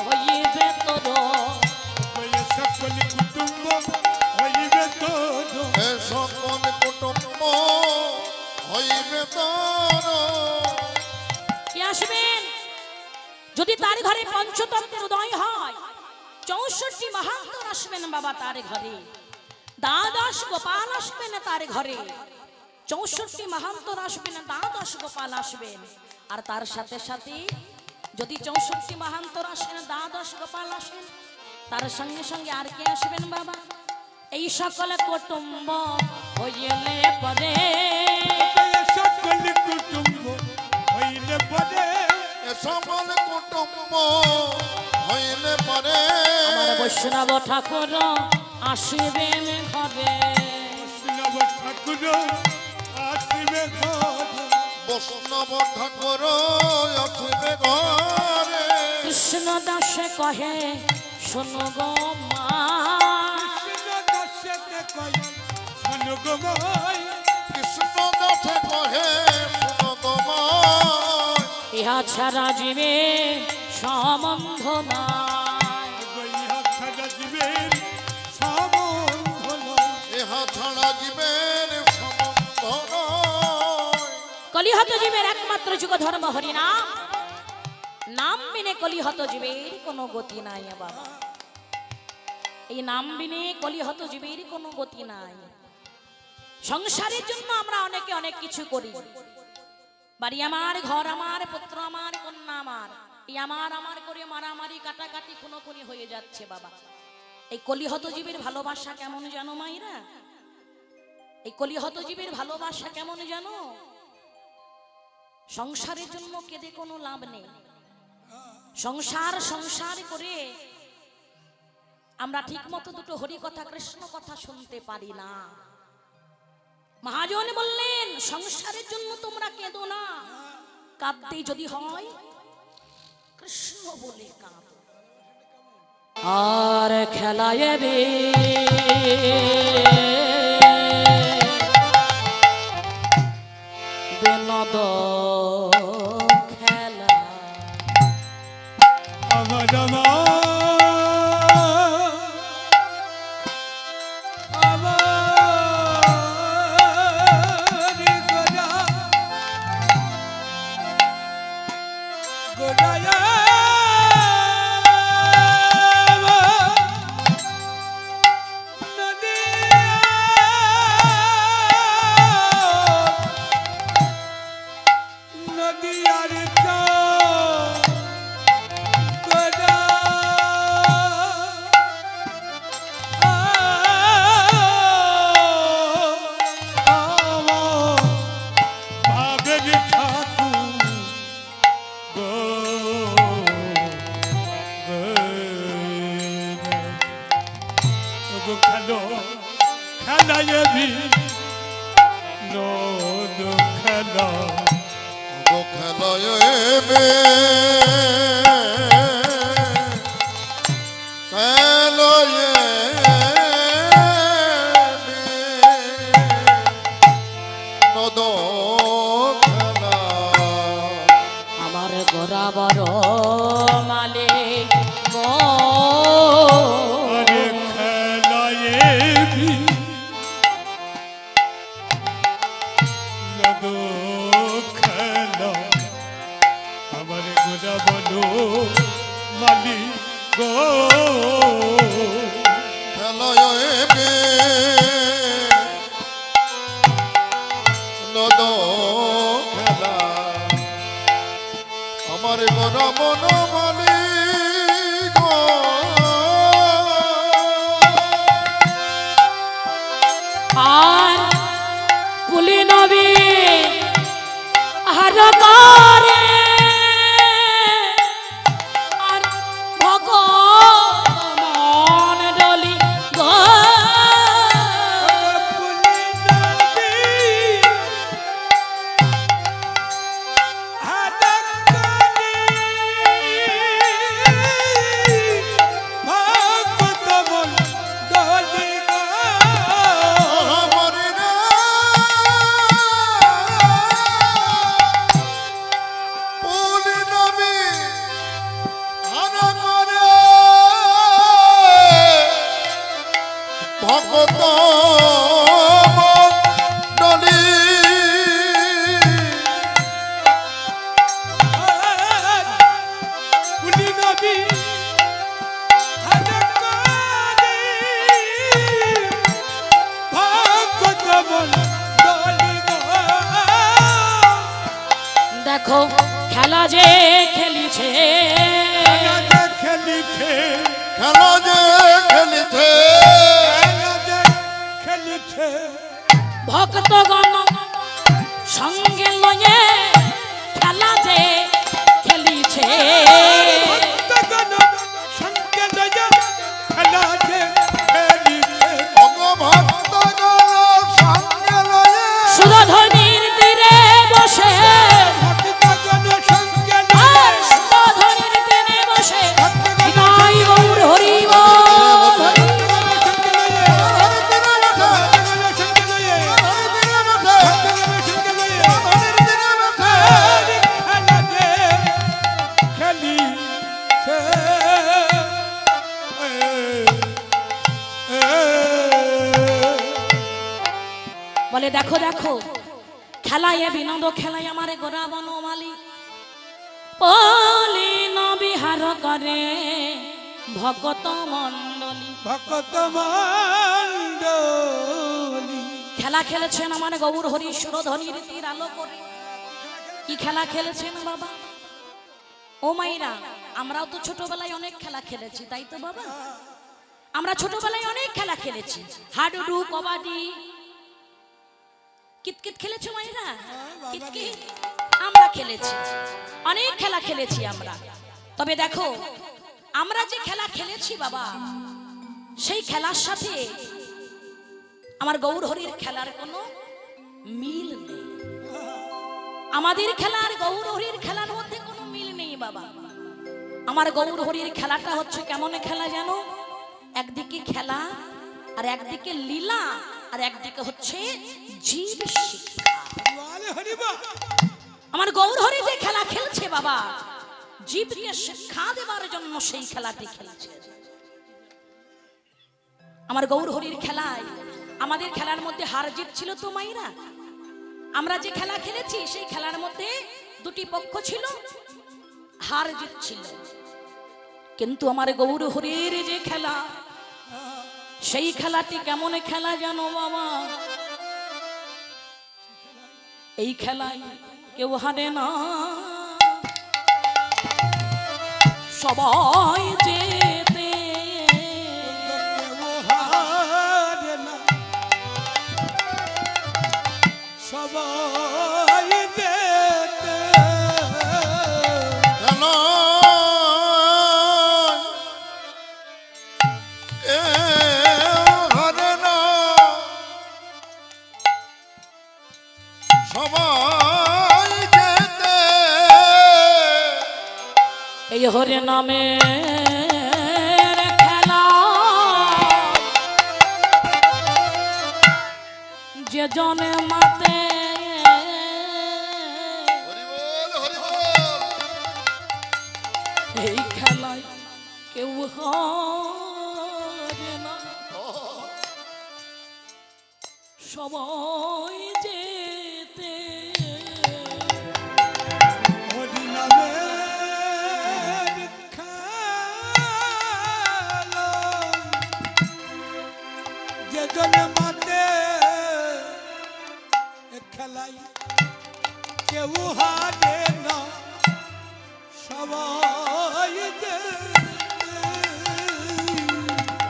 Speaker 1: হইবে তোর
Speaker 2: ওই সকল কুটুম্ব হইবে তোর
Speaker 3: এ সকল কুটুম্ব হইবে তোর
Speaker 1: কে আসবেন যদি তার ঘরে পঞ্চতন্ত্রের উদয় হয় 64 মহান্তর আসবেন বাবা তার ঘরে দ্বাদশ গোপাল আসবেন তার ঘরে 64 মহান্তর আসবেন দ্বাদশ গোপাল আসবেন আর তার সাথে সাথে যদি 64 মহান্তর আসেন দ্বাদশ গোপাল আসেন তার সঙ্গে সঙ্গে আর কে আসবেন বাবা এই সকল কুটুম্ব হইলে পরে
Speaker 2: ওই সকল কুটুম্ব হইলে পরে
Speaker 3: এ সকল কুটুম্ব হইলে পরে
Speaker 1: আমার বৈষ্ণব ঠাকুর আসিবেন ঘরে
Speaker 2: বৈষ্ণব ঠাকুর আসিবে ঘর
Speaker 3: বৈষ্ণব ঠাকুর আসিবে ঘরে
Speaker 1: কৃষ্ণ দাসে কহে শোনো গো মা
Speaker 2: কৃষ্ণ দাসতে কই শোনো গো মাই
Speaker 3: কৃষ্ণ দাসে কহে শোনো গো মা
Speaker 1: ইহা ছাড়া জীবে সম্বন্ধ নাই
Speaker 2: ইহা ছাড়া জীবের সম্বন্ধ নয়
Speaker 3: ইহা ছাড়া জীবের সম্বন্ধ নয়
Speaker 1: কলিহত জীবের একমাত্র যুগ ধর্ম হরিনাম নাম বিনে কলিহত জীবের কোনো গতি নাই বাবা এই নাম বিনে কলিহত জীবের কোনো গতি নাই সংসারের জন্য আমরা অনেকে অনেক কিছু করি বাড়ি আমার ঘর আমার পুত্র আমার কন্যা আমার এই আমার আমার করে মারামারি কাটাকাটি খুনোখুনি হয়ে যাচ্ছে বাবা এই কলিহত জীবের ভালোবাসা কেমন জানো মাইরা এই কলিহত জীবের ভালোবাসা কেমন জানো সংসারের জন্য কেঁদে কোনো লাভ নেই সংসার সংসার করে আমরা ঠিক মতো দুটো হরি কথা কৃষ্ণ কথা শুনতে পারি না মহাজন বললেন সংসারের জন্য তোমরা কেঁদো না কাঁদতে যদি হয় কৃষ্ণ বলে কাঁদো আর খেলায় রে বিনোদ খেলা
Speaker 2: আমার
Speaker 1: আমার গোরা বড় মালে গো
Speaker 2: আমার গোরা বলো মালি গো
Speaker 3: নদ খেলা আমার গোরা মন মালি গো
Speaker 1: আর পুলি নবী হার করে আর ভগবান ডলি গো
Speaker 3: ভগত মণ্ডলী
Speaker 2: কুলি নবী আনকরি ভগত মণ্ডলী গো।
Speaker 1: দেখো খেলা যে খেলিছে,
Speaker 2: খেলা যে খেলিছে,
Speaker 3: খেলা যে খেলিছে,
Speaker 2: খেলা যে খেলিছে,
Speaker 1: ভক্তগণ সঙ্গে লয়ে খেলা যে খেলিছে।
Speaker 2: ভক্তগণ সঙ্গে লইয়া খেলা যে খেলিছে,
Speaker 3: ভক্তগণ সঙ্গে লয়ে
Speaker 1: সুরধনির তীরে বসে,
Speaker 2: ভক্তগণ সঙ্গে
Speaker 1: আর
Speaker 2: লইয়া
Speaker 1: সুরধনির তীরে বসে নিতাই গৌর হরি বল, হরি বলে দেখো দেখো খেলায় বিনোদ খেলায় আমারে গোরা বনমালী পলিন বিহার করে ভগত মণ্ডলী।
Speaker 2: ভক্ত মণ্ডলী
Speaker 1: খেলা খেলেছেন আমার গৌর হরি সুরধনির তীর আলো করে। কি খেলা খেলেছেন বাবা? ও মাইরা, আমরাও তো ছোটবেলায় অনেক খেলা খেলেছি, তাই তো বাবা? আমরা ছোটবেলায় অনেক খেলা খেলেছি, হাডুডু, কবাডি, কিতকিত খেলেছো মাইরা? কিতকিত আমরা খেলেছি, অনেক খেলা খেলেছি আমরা। তবে দেখো আমরা যে খেলা খেলেছি বাবা, সেই খেলার সাথে আমার গৌর হরির খেলার কোনো মিল নেই। আমাদের খেলা আর গৌর হরির খেলার মধ্যে কোনো মিল নেই বাবা। আমার গৌর হরির খেলাটা হচ্ছে কেমন খেলা জানো? একদিকে খেলা আর একদিকে লীলা আর একদিকে হচ্ছে জীব শিক্ষা। আমার গৌর হরি যে খেলা খেলছে বাবা, জীবকে শিক্ষা দেওয়ার জন্য সেই খেলাটি খেলছে। আমার গৌর হরির খেলায় আমাদের খেলার মধ্যে হার জিত ছিল তো মাইরা। আমরা যে খেলা খেলেছি সেই খেলার মধ্যে দুটি পক্ষ ছিল, হার জিত ছিল। কিন্তু আমার গৌর হরির যে খেলা, সেই খেলাটি কেমন খেলা জানো বাবা? এই খেলায় কেউ হারে না, সবাই যেতে
Speaker 2: সবাই যেতে
Speaker 3: কেন এ হরে না সবাই যেতে
Speaker 1: এই হরে নামে খেলা যে জনে মাতে,
Speaker 3: হরি বল হরি বল।
Speaker 1: এই খেলায় কেউ হারে না, সবাই যেতে।
Speaker 2: হরি নামের খেলা যে জনে মাতে, এ খেলাই কেউ হারে না, সবাই যেতে।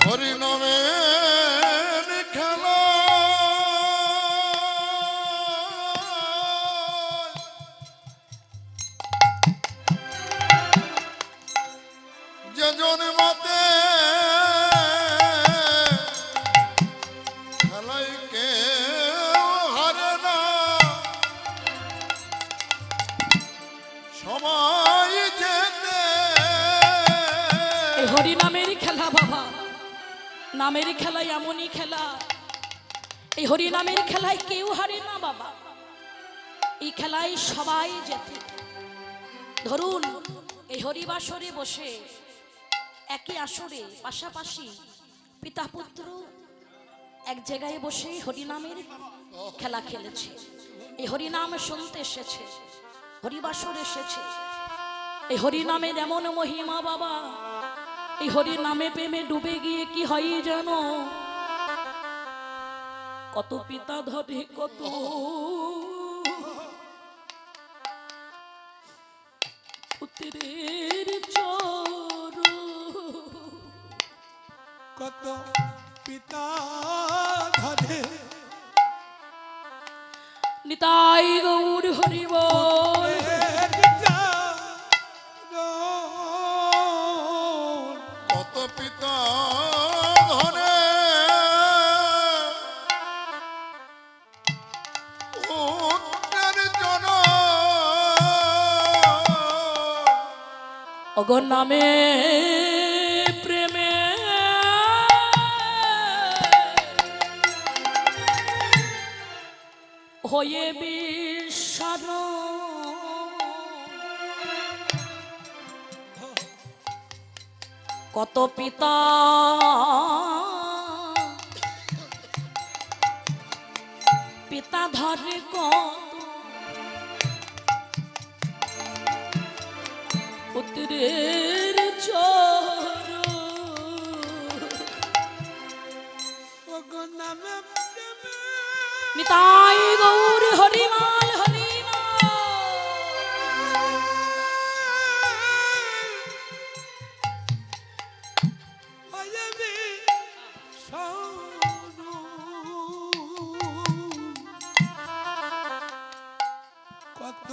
Speaker 3: হরি নামের খেলা যে জন্মতে খেলাই কেউ হারে না, সবাই যেতে।
Speaker 1: এই হরি নামের খেলা বাবা, নামের খেলা এমনই খেলা। এই হরি নামের খেলায় কেউ হারে না বাবা, এই খেলায় সবাই যেতে। ধরুন এই হরিবাসরে বসে একই আসরে পাশাপাশি পিতা পুত্র এক জায়গায় বসে হরিনামের খেলা খেলেছে। এই হরিনাম শুনতে এসেছে, হরিবাসর এসেছে। এই হরিনামের এমন মহিমা বাবা, এই হরিনামে প্রেমে ডুবে গিয়ে কি হয় জানো? কত পিতা ধরে কত পুত্রের চরণ,
Speaker 2: কত পিতা ধরে
Speaker 1: নিতাই গৌর হরি বল।
Speaker 3: কত পিতা ধরে
Speaker 1: অগর নামে প্রেমে হয়ে বিস্মরণ, কত পিতা পিতা ধরে কত পুত্রের চরণ, নিতাই গৌর হরিমাল হরিমাল।
Speaker 2: কত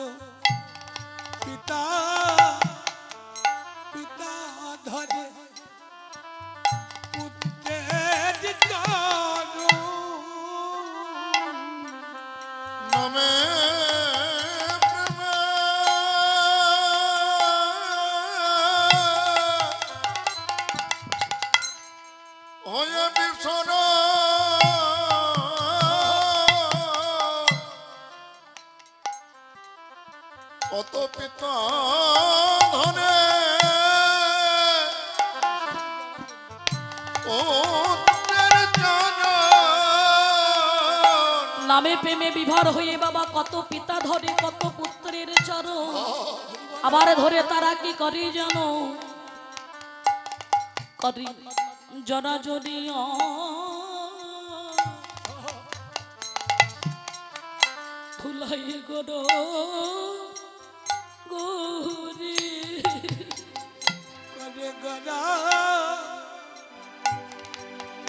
Speaker 2: পিতা পিতা ধরে পুত্রের চরণ
Speaker 3: নামে প্রেমে হয়ে বিস্মরণ, কত পিতা ধনে
Speaker 1: নামে প্রেমে বিভোর হয়ে বাবা কত পিতা ধরে কত পুত্রের চরণ, আবার ধরে তারা কি করে জানো? করি জরা জড়িয়া ধুলাই গড় গৌরী
Speaker 2: করে গড়া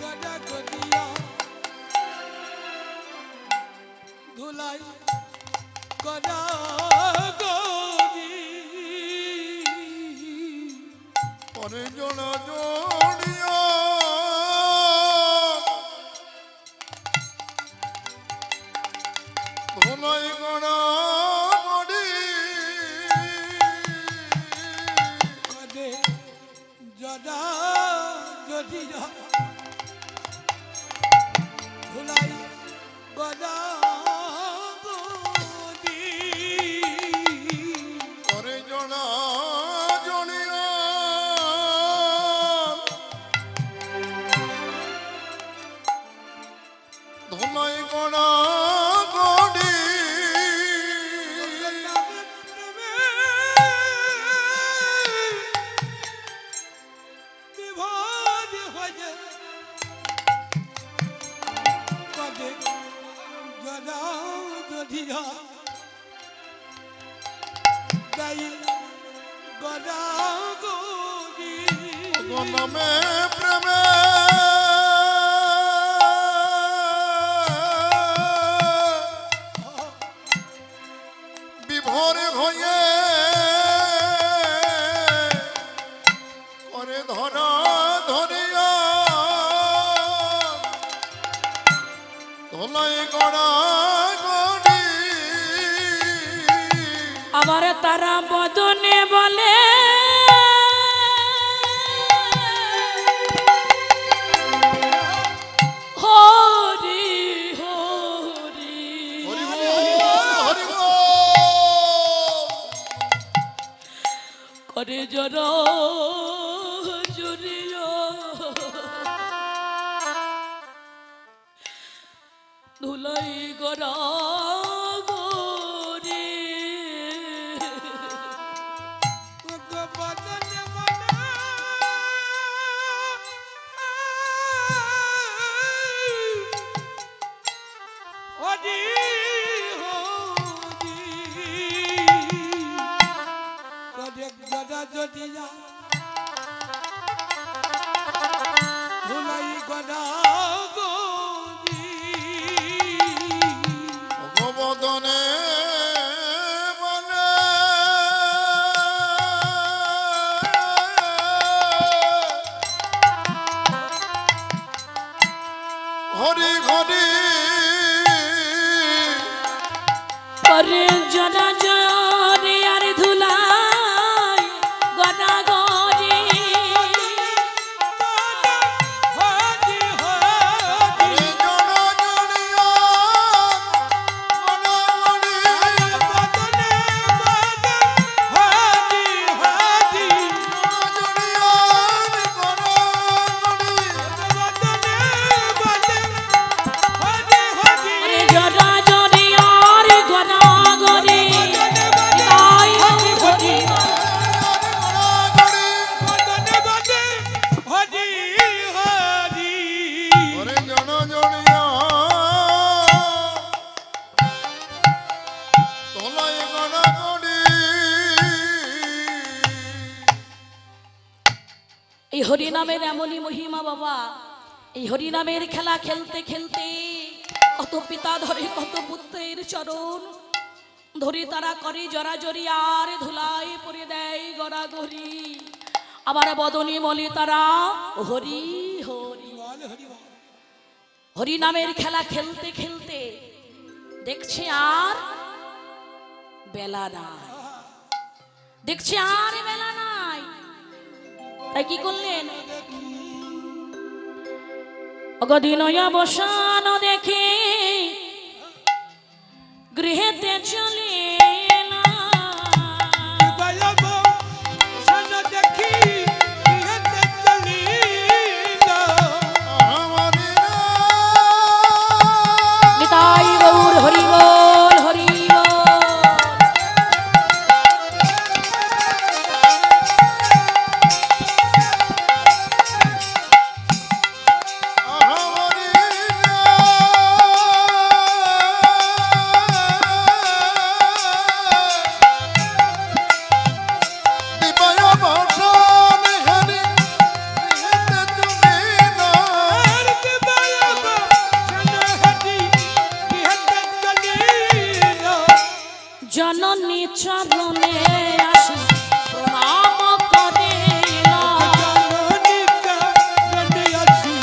Speaker 2: গড়া গড়িয়া ধুলাই গড়া গড়ি
Speaker 3: পরে জোড়া জড়িয়া ধুলাই গড়া গড়ি
Speaker 2: করে জড়া জড়িয়া ধুলাই গড়া গড়ি
Speaker 3: পরে জোড়া জড়িয়া ধুলাই গড়া গড়ি নামে প্রেমে বিভোর হয়ে করে ধরা ধরিয়া ধলাই গড়া গড়ি
Speaker 1: আবার তারা বদনে বলে ধুলাই গড়া গরে
Speaker 2: বদনে মনে হরি হরি করেক গড়া জটিয়া ধুলাই গড়া গরি
Speaker 3: ভগবদনে বলে হরি হরি
Speaker 1: করে জনা জরে আর ধুলাই গড়া গরে
Speaker 2: হরি হরি
Speaker 3: হরি জন জড়িয়া মনমণি
Speaker 2: বদনে মনে হরি হরি
Speaker 3: জড়িয়া মনমণি
Speaker 2: বদনে মনে হরি হরি
Speaker 1: আরে জরা জরে আর গড়া গরে তাই হরি
Speaker 2: বদনে মনে হরি হরি
Speaker 3: হরি জন জড়িয়া তোলাই গড়া গড়ি
Speaker 1: এই হরি নামের এমনই মহিমা বাবা। এই হরি নামের খেলা খেলতে খেলতে কত পিতা ধরে কত পুত্রের চরণ ধরে তারা করে জরাজরি আর ধুলাই পরে দেয় গড়াগড়ি। আবার বদনে বলে তারা হরি হরি।
Speaker 2: বল হরি বল
Speaker 1: হরি নামের খেলা খেলতে খেলতে দেখছে আর বেলা নাই, দেখছে আর বেলা নাই। তাই কি করলেন? অগদিনয়া বসানো দেখে গৃহেতে চলে
Speaker 2: বায়াব সানা দেখি ইহাতে চলিলা
Speaker 3: আমারি
Speaker 1: নিতাই গৌর হরি বল হরি বল।
Speaker 3: আমারি দিবায় বর্ষণ হরি নিহতে তুমিলা
Speaker 2: আর কে বায়াব সানা হাতি ইহাতে চলিলা
Speaker 1: জননী চরণে আসি প্রণাম করিলা।
Speaker 2: জাননিকা গনে আছি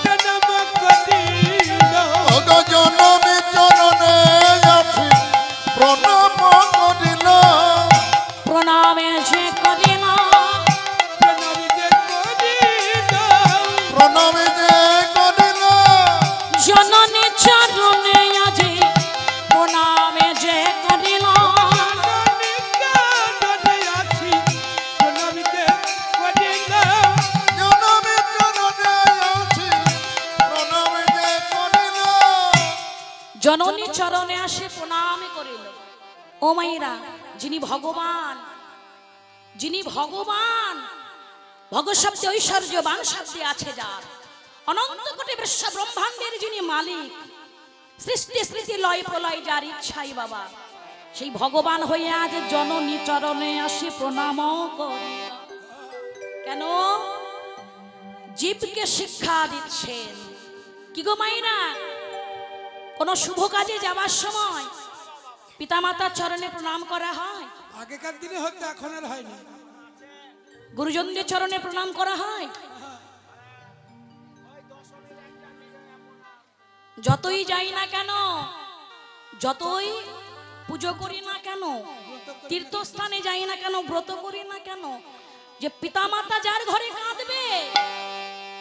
Speaker 2: জনম করিলা
Speaker 3: অগ জনমী চরণে আছি প্রণাম করিল
Speaker 1: প্রণামে যে করিলা
Speaker 2: প্রণামী যে করিলা
Speaker 3: প্রণামী যে করিল
Speaker 1: জননী চরণে আজি প্রণামে যে করিলা।
Speaker 2: জাননিকা গনে আছি প্রণামী যে করিলা
Speaker 3: জনমী চরণে আছি প্রণামী যে করিল
Speaker 1: জননী চরণে আসে প্রণাম করিল। ও মাইরা, যিনি ভগবান, যিনি ভগবান, ভগ শব্দে ঐশ্বর্যবান শব্দে আছে যার, অনন্ত কোটি বিশ্ব ব্রহ্মাণ্ডের যিনি মালিক, সৃষ্টি স্মৃতি লয় প্রলয় যার ইচ্ছাই বাবা, সেই ভগবান হয়ে আজ জননী চরণে আসে প্রণাম করে। কেন? জীবকে শিক্ষা দিচ্ছেন। কি গো মাইরা, কোন শুভ কাজে যাবার সময় পিতামাতার চরণে প্রণাম করা হয়?
Speaker 2: আগেকার দিনে হতো, এখন আর হয়নি।
Speaker 1: গুরুজনদের চরণে প্রণাম করা হয়? যতই যাই না কেন, যতই পুজো করি না কেন, তীর্থস্থানে যাই না কেন, ব্রত করি না কেন, যে পিতামাতা যার ঘরে কাঁদবে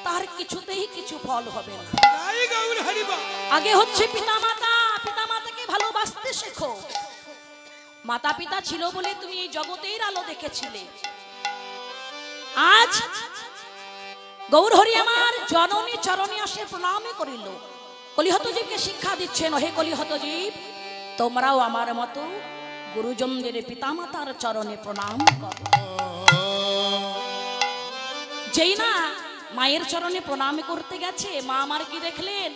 Speaker 1: তার কিছুতেই কিছু ফল হবে না।
Speaker 2: জয় গৌর হরি বল
Speaker 1: আগে হচ্ছে পিতামাতা। পিতামাতাকে ভালোবাসতে শেখো। মাতা পিতা ছিল বলে তুমি এই জগতের আলো দেখেছিলে। আজ গৌর হরি আমার জননী চরণে আসে প্রণামে করিল। কলিহত জীবকে শিক্ষা দিচ্ছেন, হে কলিহত জীব, তোমরাও আমার মতো গুরুজনদের পিতামাতার চরণে প্রণাম করো। যেই না মায়ের চরণে প্রণাম করতে গেছে, মা আমার কি দেখলেন?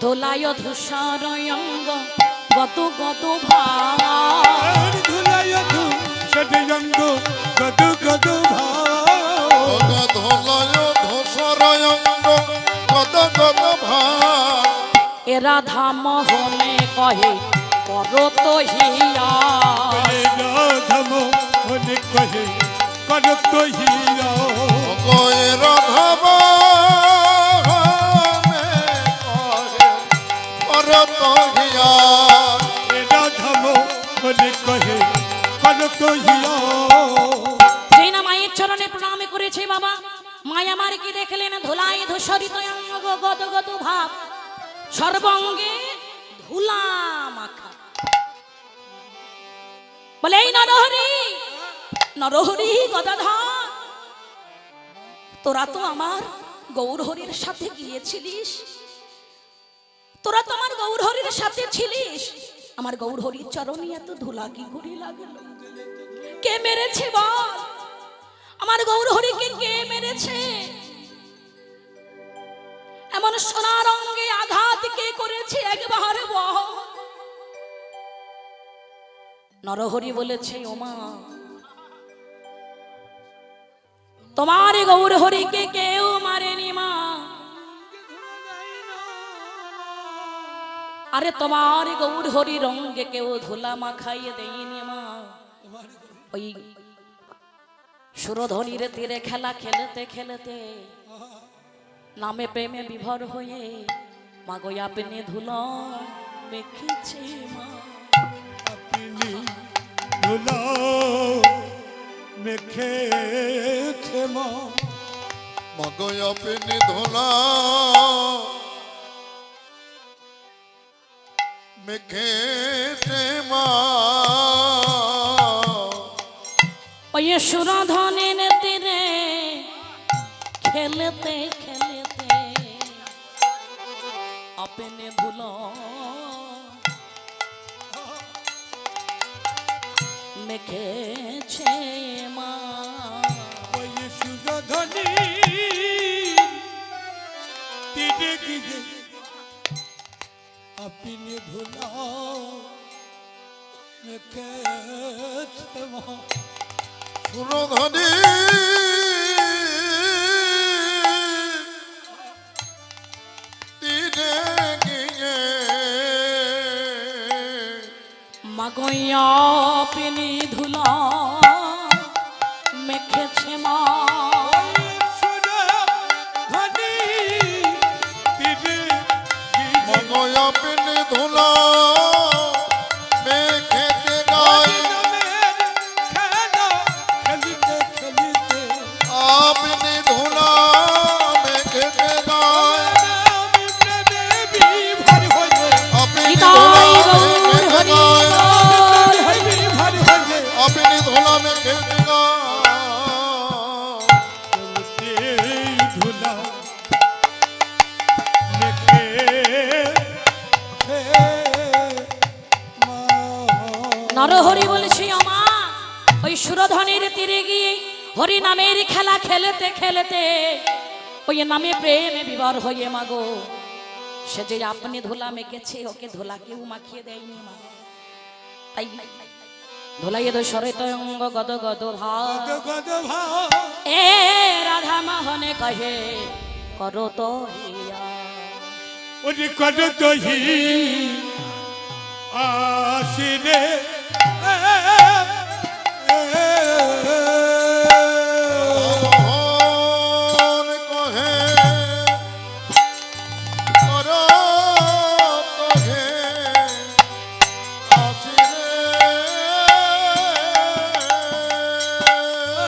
Speaker 1: ধোলায় ধূসর অঙ্গ গত গত ভার,
Speaker 2: ধুলায় ধূসরঙ্গ গদ গদ ভার,
Speaker 3: ধলয় ধূসরঙ্গ গদ গদ ভার।
Speaker 1: এরা ধাম হনে কহে করত হিয়া,
Speaker 2: রাধম মনে কহে করত হিয়া,
Speaker 3: গয়ের ধাম করত হিয়া।
Speaker 2: রাধম মনে কহে করত হিয়া।
Speaker 1: যেই না মায়ের চরণে প্রণাম করেছে বাবা, মায়া আমার কি দেখলেন? ধুলায় ধূসরিত অঙ্গ গদ গদ ভাব, সর্বঙ্গে ধুলা মাখা। বলে এই নরহরি, নরহরি গদাধর, তোরা তো আমার গৌরহরির সাথে গিয়েছিলিস, তোরা তো আমার গৌরহরির সাথে ছিলিস, আমার গৌরহরির চরণে এত ধুলা কি ঘুরি লাগলো? কে মেরেছে বল? আমার গৌরহরিকে কে মেরেছে? এমন সোনার অঙ্গে আঘাত কে করেছে? একবার বল। নরহরি বলেছে, ওমা, তোমার গৌরহরিকে কেউ মারেনি মা। আরে তোমার গৌরহরি রঙ্গে কেউ ধুলা মাখাইয়ে দেয়নি মা। ওই সুরধনির তীরে খেলা খেলতে খেলতে নামে প্রেমে বিভোর হয়ে মাগো আপনি ধুলা মেখেছে মা।
Speaker 2: আপনি ধুলা মেখেছে মা,
Speaker 3: মগয় আপনি ধুলা মেখেছে মা।
Speaker 1: ওই সুরধনের তীরে খেলতে খেলতে আপনি ধুলা মেখেছে মা।
Speaker 2: ওই সুরধনি তীরে গিয়ে আপনি ধুলা মেখেছে মা।
Speaker 3: সুরধনি তীরে গিয়ে
Speaker 1: মাগইয়া আপনি ধুলা মেখেছে মা।
Speaker 2: সুরধনি তীরে
Speaker 3: মগয় আপনি ধুলা মেখেছে গায়ে। আপনি ধুলা মেখেছে গায়ে। আপনি ধুলা মেখেছে গায়ে। আপনি ধুলা মেখেছে
Speaker 1: নরহরি বলেছি, আমা ওই সুরধনের তীরে গিয়ে হরি নামের খেলা খেলতে খেলতে ওই নামে প্রেমে বিভোর হয়ে মাগো সে যে আপনি ধুলা মেখেছে, ওকে ধুলা কেউ মাখিয়ে দেয়নি মা। তাই ধুলাইয়ে ধূসরিত অঙ্গ গদ গদ ভাব, এ রাধা মোহনে কহে করো তো হিয়া।
Speaker 2: ওরে করত আসিরে